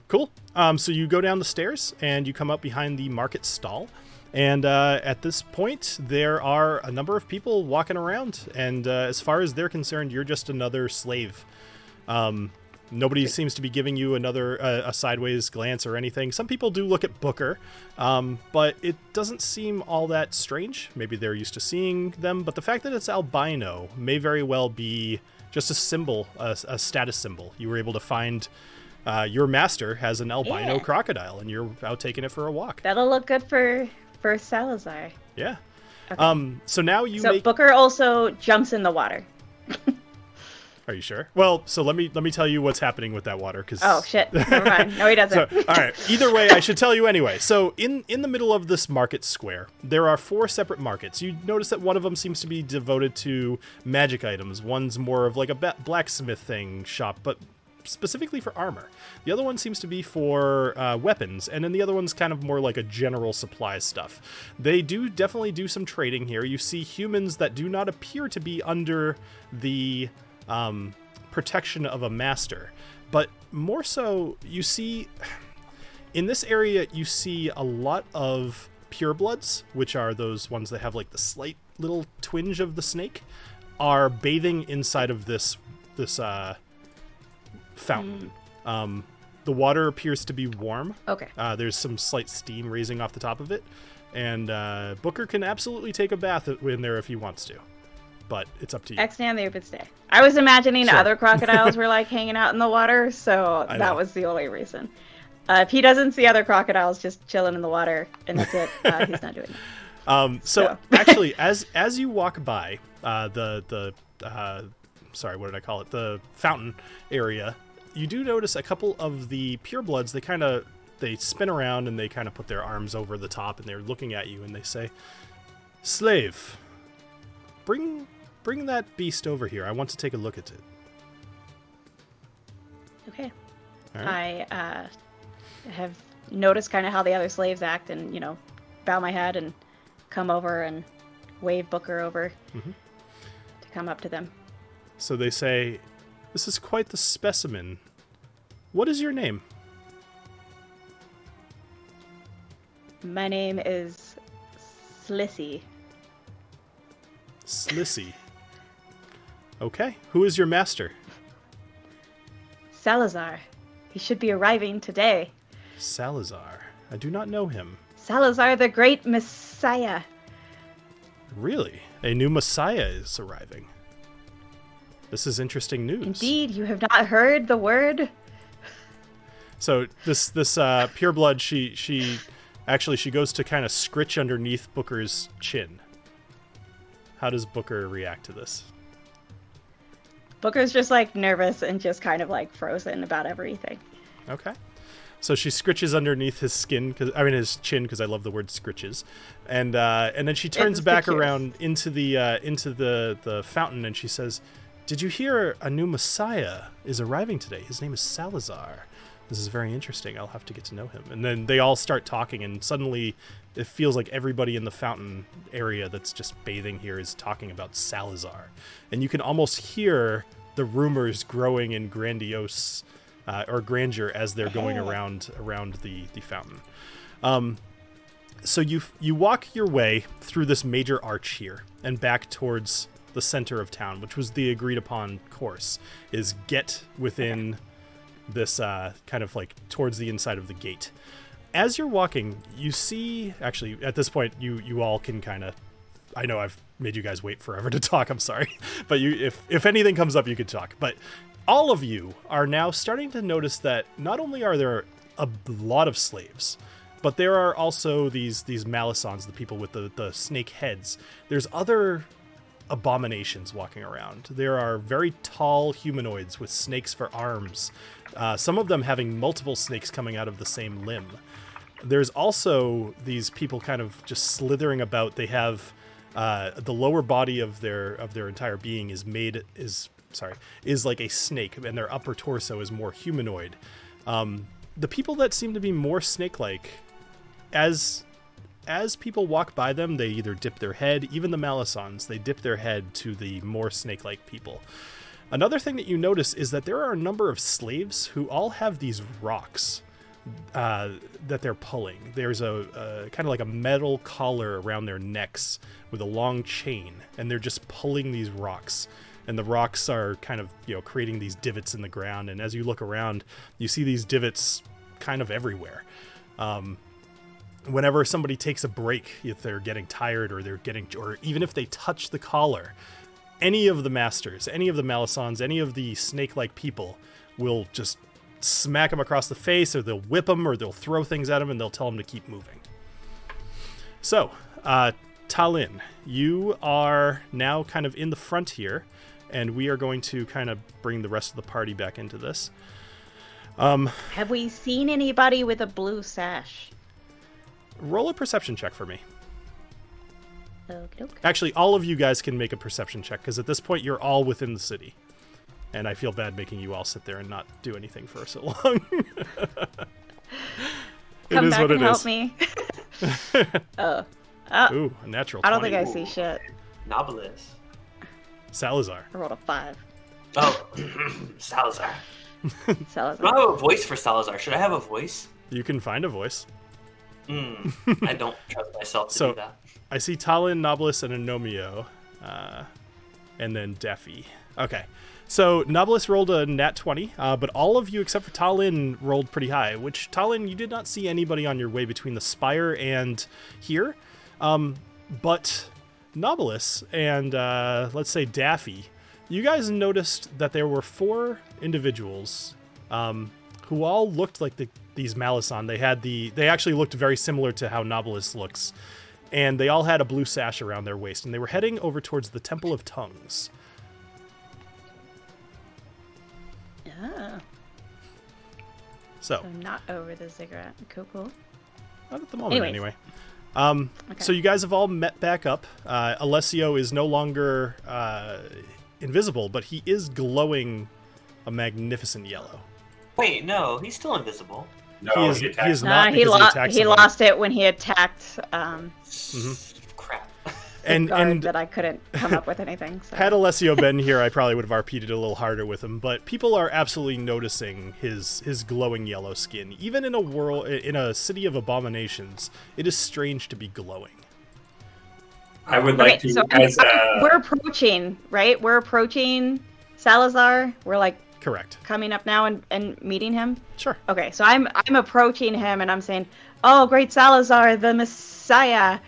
cool. So you go down the stairs and you come up behind the market stall. And at this point, there are a number of people walking around. And as far as they're concerned, you're just another slave. Nobody seems to be giving you a sideways glance or anything. Some people do look at Booker, but it doesn't seem all that strange. Maybe they're used to seeing them. But the fact that it's albino may very well be just a symbol, a status symbol. You were able to find your master has an albino crocodile, and you're out taking it for a walk. That'll look good for Salazar. Yeah. Okay. So now So Booker also jumps in the water. Are you sure? Well, so let me tell you what's happening with that water. Oh shit! Never mind. No, he doesn't. So, all right. Either way, I should tell you anyway. So in the middle of this market square, there are 4 separate markets. You notice that one of them seems to be devoted to magic items. One's more of like a blacksmith thing shop, but specifically for armor. The other one seems to be for weapons, and then the other one's kind of more like a general supplies stuff. They do definitely do some trading here. You see humans that do not appear to be under the protection of a master, but more so you see in this area you see a lot of purebloods, which are those ones that have like the slight little twinge of the snake, are bathing inside of this fountain. The water appears to be warm. Okay. There's some slight steam raising off the top of it, and Booker can absolutely take a bath in there if he wants to, but it's up to you. X-Stay on the open stay. I was imagining Sure. other crocodiles were like hanging out in the water, so that was the only reason. If he doesn't see other crocodiles just chilling in the water and that's it, he's not doing it. So actually, as you walk by sorry, what did I call it? The fountain area, you do notice a couple of the purebloods. They spin around and they kind of put their arms over the top and they're looking at you and they say, "Slave, bring that beast over here. I want to take a look at it." Okay. All right. I have noticed kind of how the other slaves act and, bow my head and come over and wave Booker over to come up to them. So they say, "This is quite the specimen. What is your name?" My name is Slissy. Slissy. Okay. Who is your master? Salazar. He should be arriving today. Salazar. I do not know him. Salazar, the great messiah. Really? A new messiah is arriving. This is interesting news. Indeed, you have not heard the word? So this pureblood, she goes to kind of scritch underneath Booker's chin. How does Booker react to this? Booker's just like nervous and just kind of like frozen about everything. Okay. So she scritches underneath his skin, his chin, because I love the word scritches, and then she turns back around into the fountain and she says, "Did you hear a new messiah is arriving today? His name is Salazar. This is very interesting. I'll have to get to know him." And then they all start talking, and suddenly it feels like everybody in the fountain area that's just bathing here is talking about Salazar, and you can almost hear the rumors growing in grandiose. Or grandeur as they're going around the fountain. So you walk your way through this major arch here and back towards the center of town, which was the agreed upon course, is get within this kind of like towards the inside of the gate. As you're walking, you see, actually at this point you all can kind of, I know I've made you guys wait forever to talk, I'm sorry, but if anything comes up you could talk, but all of you are now starting to notice that not only are there a lot of slaves, but there are also these Malisons, the people with the snake heads. There's other abominations walking around. There are very tall humanoids with snakes for arms, some of them having multiple snakes coming out of the same limb. There's also these people kind of just slithering about. They have the lower body of their entire being is like a snake, and their upper torso is more humanoid. The people that seem to be more snake-like, as people walk by them, they either dip their head, even the Malisons, they dip their head to the more snake-like people. Another thing that you notice is that there are a number of slaves who all have these rocks that they're pulling. There's a kind of like a metal collar around their necks with a long chain, and they're just pulling these rocks. And the rocks are kind of, creating these divots in the ground. And as you look around, you see these divots kind of everywhere. Whenever somebody takes a break, if they're getting tired or even if they touch the collar, any of the masters, any of the Malisons, any of the snake-like people will just smack them across the face, or they'll whip them, or they'll throw things at them, and they'll tell them to keep moving. So, TaLin, you are now kind of in the front here. And we are going to kind of bring the rest of the party back into this. Have we seen anybody with a blue sash? Roll a perception check for me. Okay. Actually, all of you guys can make a perception check, because at this point you're all within the city. And I feel bad making you all sit there and not do anything for so long. Come back and help is. me. Ooh, a natural 20. I don't think I see shit. Knobolas. Salazar. I rolled a 5. Oh, Salazar. Salazar. Do I have a voice for Salazar? Should I have a voice? You can find a voice. I don't trust myself to do that. I see TaLin, Knobolas, and Agnomeio, and then Daffy. Okay. So Knobolas rolled a nat 20, but all of you except for TaLin rolled pretty high, which, TaLin, you did not see anybody on your way between the spire and here. But Knobolas and, let's say, Daffy, you guys noticed that there were 4 individuals who all looked like these Malisan. They actually looked very similar to how Knobolas looks, and they all had a blue sash around their waist, and they were heading over towards the Temple of Tongues. Ah. So not over the ziggurat. Cool. not at the moment, Anyways. anyway. Okay. So you guys have all met back up. Alessio is no longer invisible, but he is glowing a magnificent yellow. Wait, no, he's still invisible. No, he is attacked. not. He because attacked he somebody. lost it when he attacked Crap. And guard that I couldn't come up with anything. So. had Alessio been here, I probably would have RP'd it a little harder with him. But people are absolutely noticing his glowing yellow skin. Even in a city of abominations, it is strange to be glowing. I would like to, so as we're approaching, right? We're approaching Salazar. We're like Correct. coming up now and meeting him. Sure. Okay, so I'm approaching him and I'm saying, "Oh, great Salazar, the Messiah!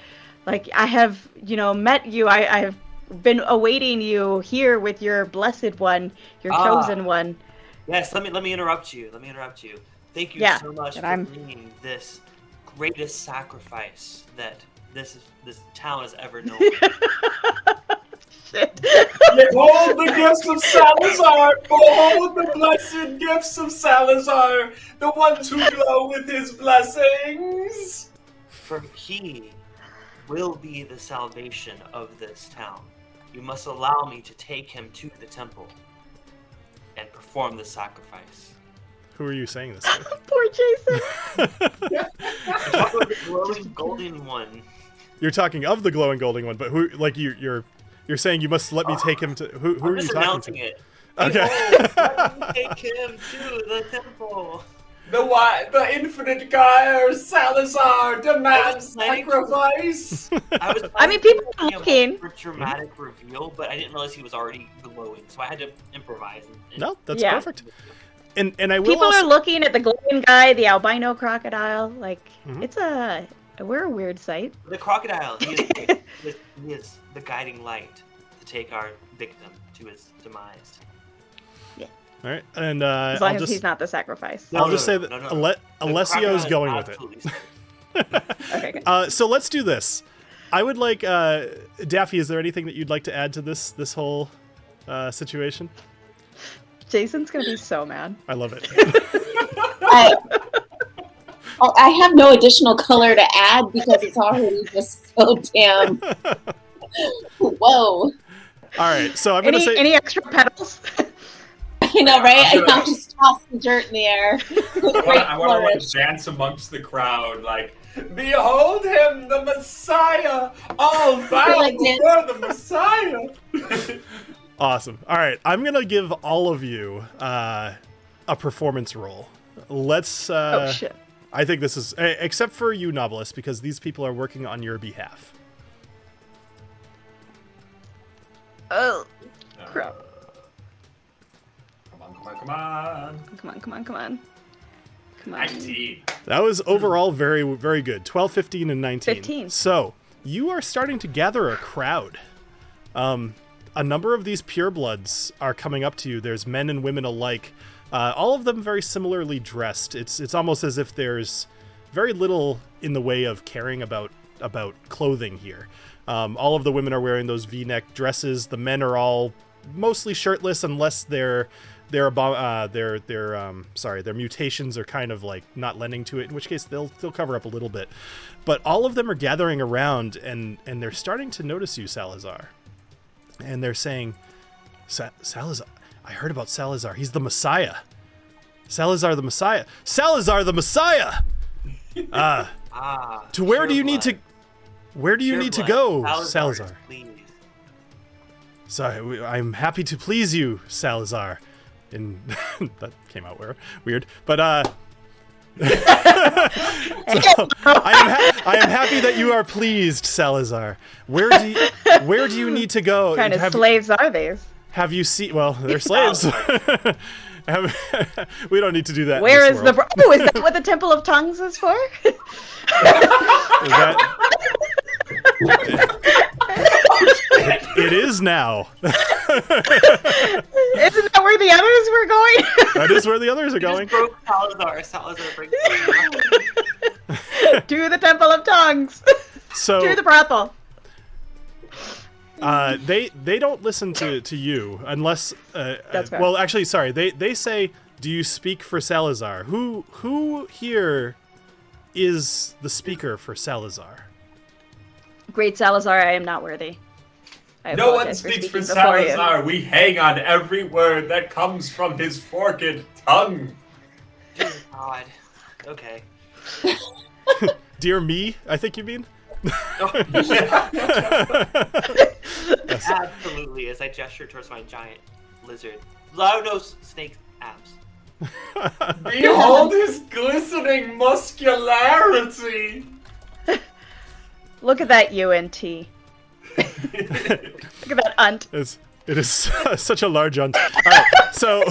Like I have, met you. I've been awaiting you here with your blessed one, your chosen one." Yes, let me interrupt you. Thank you so much for bringing this greatest sacrifice that this town has ever known. Shit. behold the gifts of Salazar! Behold the blessed gifts of Salazar! The ones who glow with his blessings! For he will be the salvation of this town. You must allow me to take him to the temple and perform the sacrifice. Who are you saying this to? Poor Jason. Talk about the glowing golden one. You're talking of the glowing golden one, but who? Like you're saying you must let me take him to. Who I'm are you just talking announcing to? it. Okay. Behold, let me take him to the temple. The infinite Gaia Salazar demands sacrifice! I mean, people are looking. For dramatic reveal, but I didn't realize he was already glowing, so I had to improvise. No, that's Yeah. perfect. And I will People also, are looking at the glowing guy, the albino crocodile. Like Mhm. we're a weird sight. The crocodile, he is the guiding light to take our victim to his demise. all right, and As long as he's not the sacrifice. I'll just say that Alessio's The going crocodile with is it. absolutely safe. Okay. So let's do this. I would like Daffy. Is there anything that you'd like to add to this whole situation? Jason's gonna be so mad. I love it. I have no additional color to add because it's already just so damn. Whoa. All right, so I'm gonna say. Any extra petals? I know, right? I'll just toss the dirt in the air. I want to dance amongst the crowd, like, behold him, the Messiah! All bow Like before the Messiah! Awesome. All right, I'm gonna give all of you a performance roll. Let's. Oh shit. I think this is except for you, Knobolas, because these people are working on your behalf. Oh crap. Come on. Come on. 19. That was overall very, very good. 12, 15, and 19. 15. So you are starting to gather a crowd. A number of these purebloods are coming up to you. There's men and women alike. All of them very similarly dressed. It's almost as if there's very little in the way of caring about clothing here. All of the women are wearing those V-neck dresses. The men are all mostly shirtless, unless their mutations are kind of like not lending to it, in which case they'll cover up a little bit. But all of them are gathering around, and they're starting to notice you, Salazar. And they're saying, Salazar, I heard about Salazar. He's the Messiah. Salazar the Messiah. Salazar the Messiah! To where do you need to... Where do you need to go, Salazar? Please. Sorry, I'm happy to please you, Salazar. And that came out weird. But, so, I am happy that you are pleased, Salazar. Where do you need to go? What kind of slaves are these? Have you seen? Well, they're slaves. We don't need to do that. Where is the? Oh, is that what the Temple of Tongues is for? It is now. Isn't that where the others were going? That is where the others are going. Just broke Salazar. Salazar breaks To the Temple of Tongues. So to the brothel. They don't listen to you unless That's fair. well, actually, sorry. They say, "Do you speak for Salazar?" Who here is the speaker for Salazar? Great Salazar, I am not worthy. I No one apologize speaks for speaking before you. Salazar. We hang on every word that comes from his forked tongue. Dear God. Okay. Dear me, I think you mean. Absolutely. As I gesture towards my giant lizard. No snake abs. Behold his glistening muscularity. Look at that UNT. Look at that unt. It is such a large unt. All right, so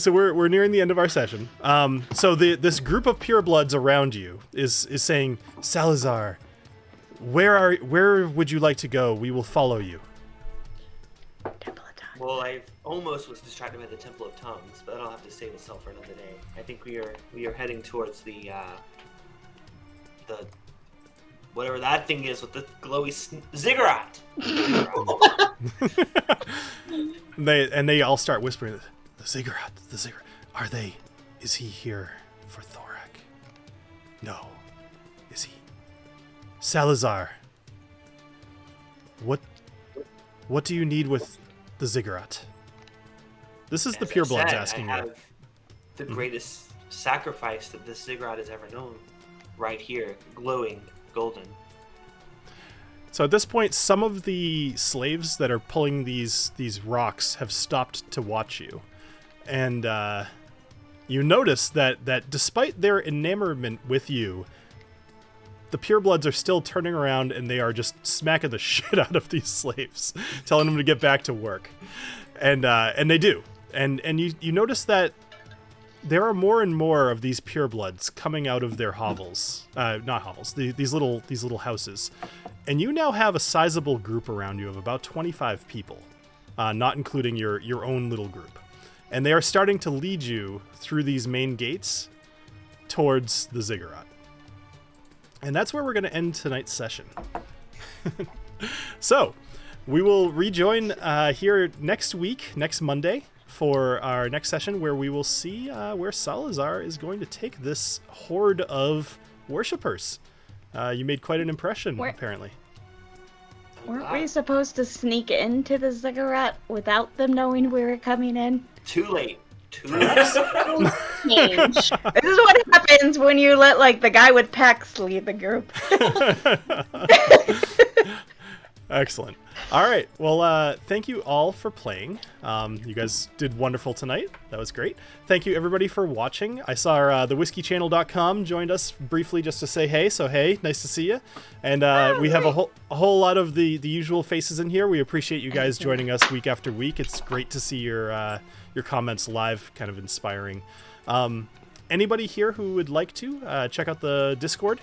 we're nearing the end of our session. So this group of purebloods around you is saying, Salazar, where would you like to go? We will follow you. Temple of Tongues. Well, I almost was distracted by the Temple of Tongues, but that'll have to save itself for another day. I think we are heading towards the whatever that thing is with the glowy ziggurat. They all start whispering, the ziggurat. Is he here for Thorak? No. Is he? Salazar. What do you need with the ziggurat? This is the purebloods asking I you. have the greatest sacrifice that this ziggurat has ever known. Right here, glowing golden. So at this point, some of the slaves that are pulling these rocks have stopped to watch you. And you notice that despite their enamorment with you, the purebloods are still turning around and they are just smacking the shit out of these slaves, telling them to get back to work. And they do. And you notice that there are more and more of these purebloods coming out of their hovels. Not hovels, these little houses. And you now have a sizable group around you of about 25 people, not including your own little group. And they are starting to lead you through these main gates towards the ziggurat. And that's where we're going to end tonight's session. So, we will rejoin here next Monday, for our next session, where we will see where Salazar is going to take this horde of worshippers. You made quite an impression, apparently. Weren't we supposed to sneak into the ziggurat without them knowing we were coming in? Too late. This is what happens when you let the guy with pecs lead the group. Excellent. All right. Well, thank you all for playing. You guys did wonderful tonight. That was great. Thank you, everybody, for watching. I saw thewhiskeychannel.com joined us briefly just to say hey. So, hey, nice to see you. And we have a whole lot of the usual faces in here. We appreciate you guys joining us week after week. It's great to see your comments live, kind of inspiring. Anybody here who would like to check out the Discord?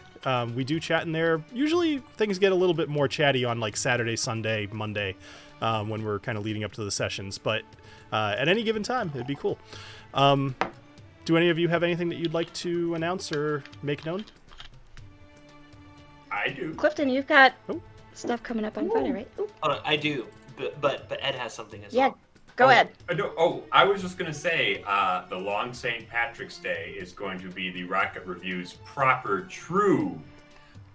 We do chat in there. Usually things get a little bit more chatty on Saturday, Sunday, Monday, when we're kind of leading up to the sessions. But at any given time, it'd be cool. Do any of you have anything that you'd like to announce or make known? I do. Clifton, you've got stuff coming up on Friday, right? Ooh. Hold on, I do, but Ed has something as Yeah, well. go ahead. I was just going to say, the long St. Patrick's Day is going to be the Rocket Review's proper, true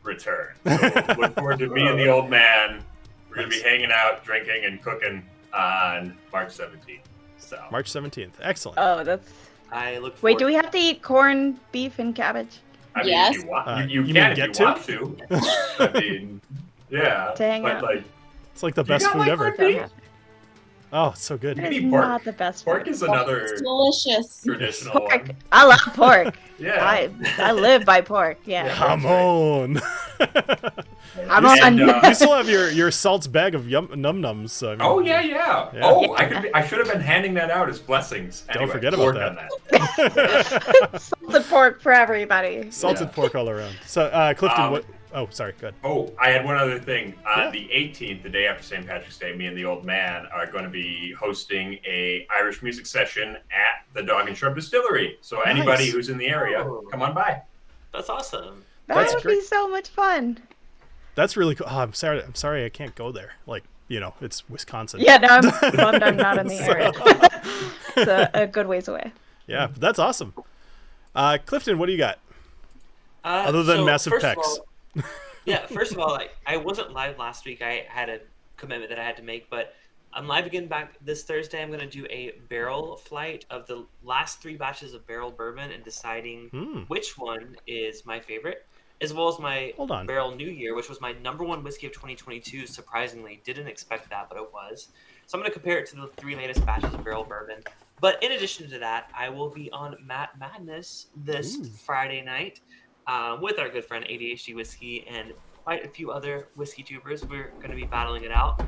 return. So look forward to me and the old man. We're going to be hanging out, drinking, and cooking on March 17th. So March 17th. Excellent. Oh, that's. I look. Wait, forward do we have to eat corn, beef, and cabbage? I mean, Yes. if you want, you you can mean if get you want to. I mean, yeah. To hang but out. like, It's like the you best got, food like, ever. corned beef? Oh, it's so good. You It can is eat pork. not the best Pork food. is another It's delicious. traditional Pork. one. I love pork. Yeah. I live by pork. Yeah. Yeah. Come on. I'm And, on. You still have your salt's bag of num nums. So, I mean, oh yeah. Yeah. Oh, I should have been handing that out as blessings. Don't Anyway, forget about work that. on that. Salted pork for everybody. salted Yeah. pork all around. So, Clifton, what? Oh, sorry. Go ahead. Oh, I had one other thing. On Yeah. the 18th, the day after St. Patrick's Day, me and the old man are going to be hosting a Irish music session at the Dog and Shrub Distillery. So anybody Nice. who's in the area, Oh. come on by. That's awesome. That That's would great. be so much fun. That's really cool. Oh, I'm sorry. I can't go there. Like, it's Wisconsin. Yeah, no, I'm bummed I'm not in the area. It's a good ways away. Yeah, but that's awesome. Clifton, what do you got? Other than So, massive first of pecs. all- yeah, first of all, like I wasn't live last week. I had a commitment that I had to make, but I'm live again back this Thursday. I'm going to do a barrel flight of the last 3 batches of barrel bourbon and deciding which one is my favorite, as well as my Hold on. barrel New Year, which was my #1 whiskey of 2022. Surprisingly, didn't expect that, but it was. So I'm going to compare it to the 3 latest batches of barrel bourbon. But in addition to that, I will be on Matt Madness this Friday night with our good friend ADHD Whiskey and quite a few other whiskey tubers. We're going to be battling it out.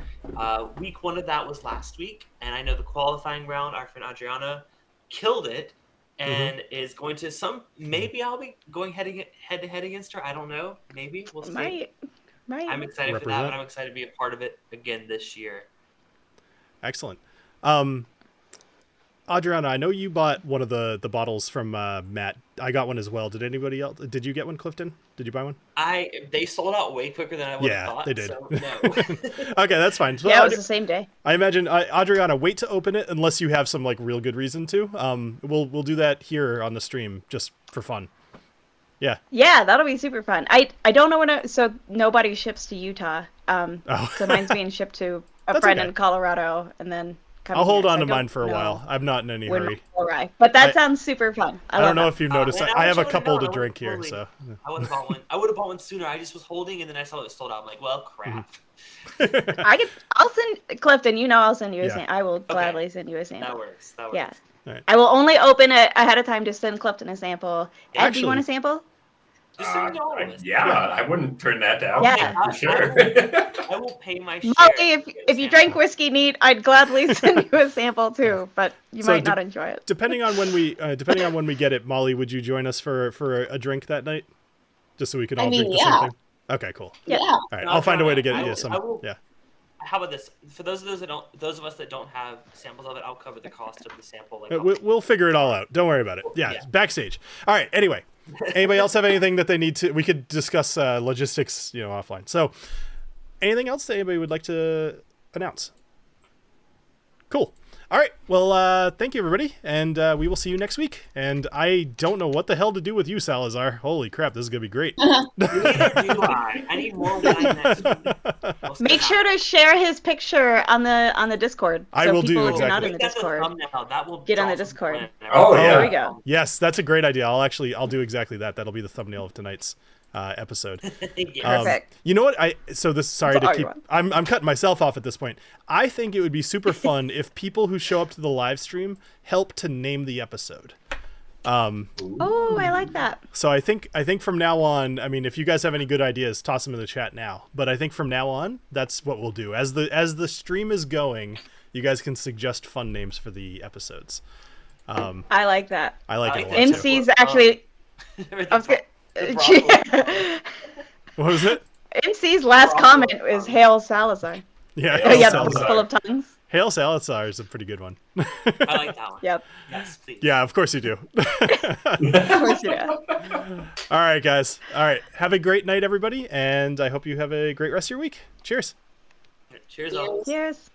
Week 1 of that was last week, and I know the qualifying round, our friend Adriana killed it and is going to maybe I'll be going head to head against her. I don't know. Maybe. We'll see. Might. I'm excited for that, Represent. and I'm excited to be a part of it again this year. Excellent. Adriana, I know you bought one of the bottles from Matt. I got one as well. Did anybody else? Did you get one, Clifton? Did you buy one? They sold out way quicker than I would Yeah, have thought. they did. So, no. Okay, that's fine. So Yeah, it was the same day. I imagine Adriana, wait to open it unless you have some like real good reason to. We'll do that here on the stream just for fun. Yeah. Yeah, that'll be super fun. I don't know when so nobody ships to Utah. So mine's being shipped to a That's friend okay. in Colorado, and then I'll hold here, on so to I mine don't for a know while. I'm not in any when hurry. mine will arrive. But that I- sounds super fun. I don't know love if you've noticed. man, I have a wish I couple would've to known. I drink here, would've so. I would have bought one. I would have bought one sooner. I just was holding, and then I saw it sold out. I'm like, well, crap. I'll send Clifton. I'll send you a Yeah. sample. I will gladly send you a That sample. works. That works. Yeah. Alright. I will only open it ahead of time to send Clifton a sample. Ed, do Actually- you want a sample? Just send it to all of us. Yeah, I wouldn't turn that down Yeah. for sure. I will pay my share. Molly, if you drank whiskey neat, I'd gladly send you a sample too, but you So might not enjoy it. Depending on when we get it, Molly, would you join us for a drink that night, just so we could all drink the same thing? Okay, cool. Yeah. All right, I'll find a way to get I you will- some. I will- Yeah. How about this? For those of us that don't have samples of it, I'll cover the cost of the sample. Like, We'll figure it all out. Don't worry about it. Yeah, Yeah. backstage. All right. Anyway, anybody else have anything that they need to? We could discuss logistics, offline. So, anything else that anybody would like to announce? Cool. All right. Well, thank you, everybody, and we will see you next week. And I don't know what the hell to do with you, Salazar. Holy crap, this is gonna be great. Neither do I. I need more wine next week. Make sure to share his picture on the Discord. I so will do, people who are exactly. not in the Make that the Discord. thumbnail. That will Get on draw the some Discord. plan. Oh, There yeah. we go. Yes, that's a great idea. I'll do exactly that. That'll be the thumbnail of tonight's episode. Yeah. Perfect. You know what? Sorry So to are keep. you on? I'm cutting myself off at this point. I think it would be super fun if people who show up to the live stream help to name the episode. Oh, I like that. So I think from now on, I mean, if you guys have any good ideas, toss them in the chat now. But I think from now on, that's what we'll do. As the stream is going, you guys can suggest fun names for the episodes. I like that. I like it a lot. MC too. MC's actually. I was gonna, What was it? MC's last comment is "Hail Salazar." Yeah, Oh Hail yeah, Salazar. full of tongues. Hail Salazar is a pretty good one. I like that one. Yep. Yes, please. Yeah, of course you do. Of course you do. All right, guys. All right. Have a great night, everybody. And I hope you have a great rest of your week. Cheers. Cheers, all. Cheers.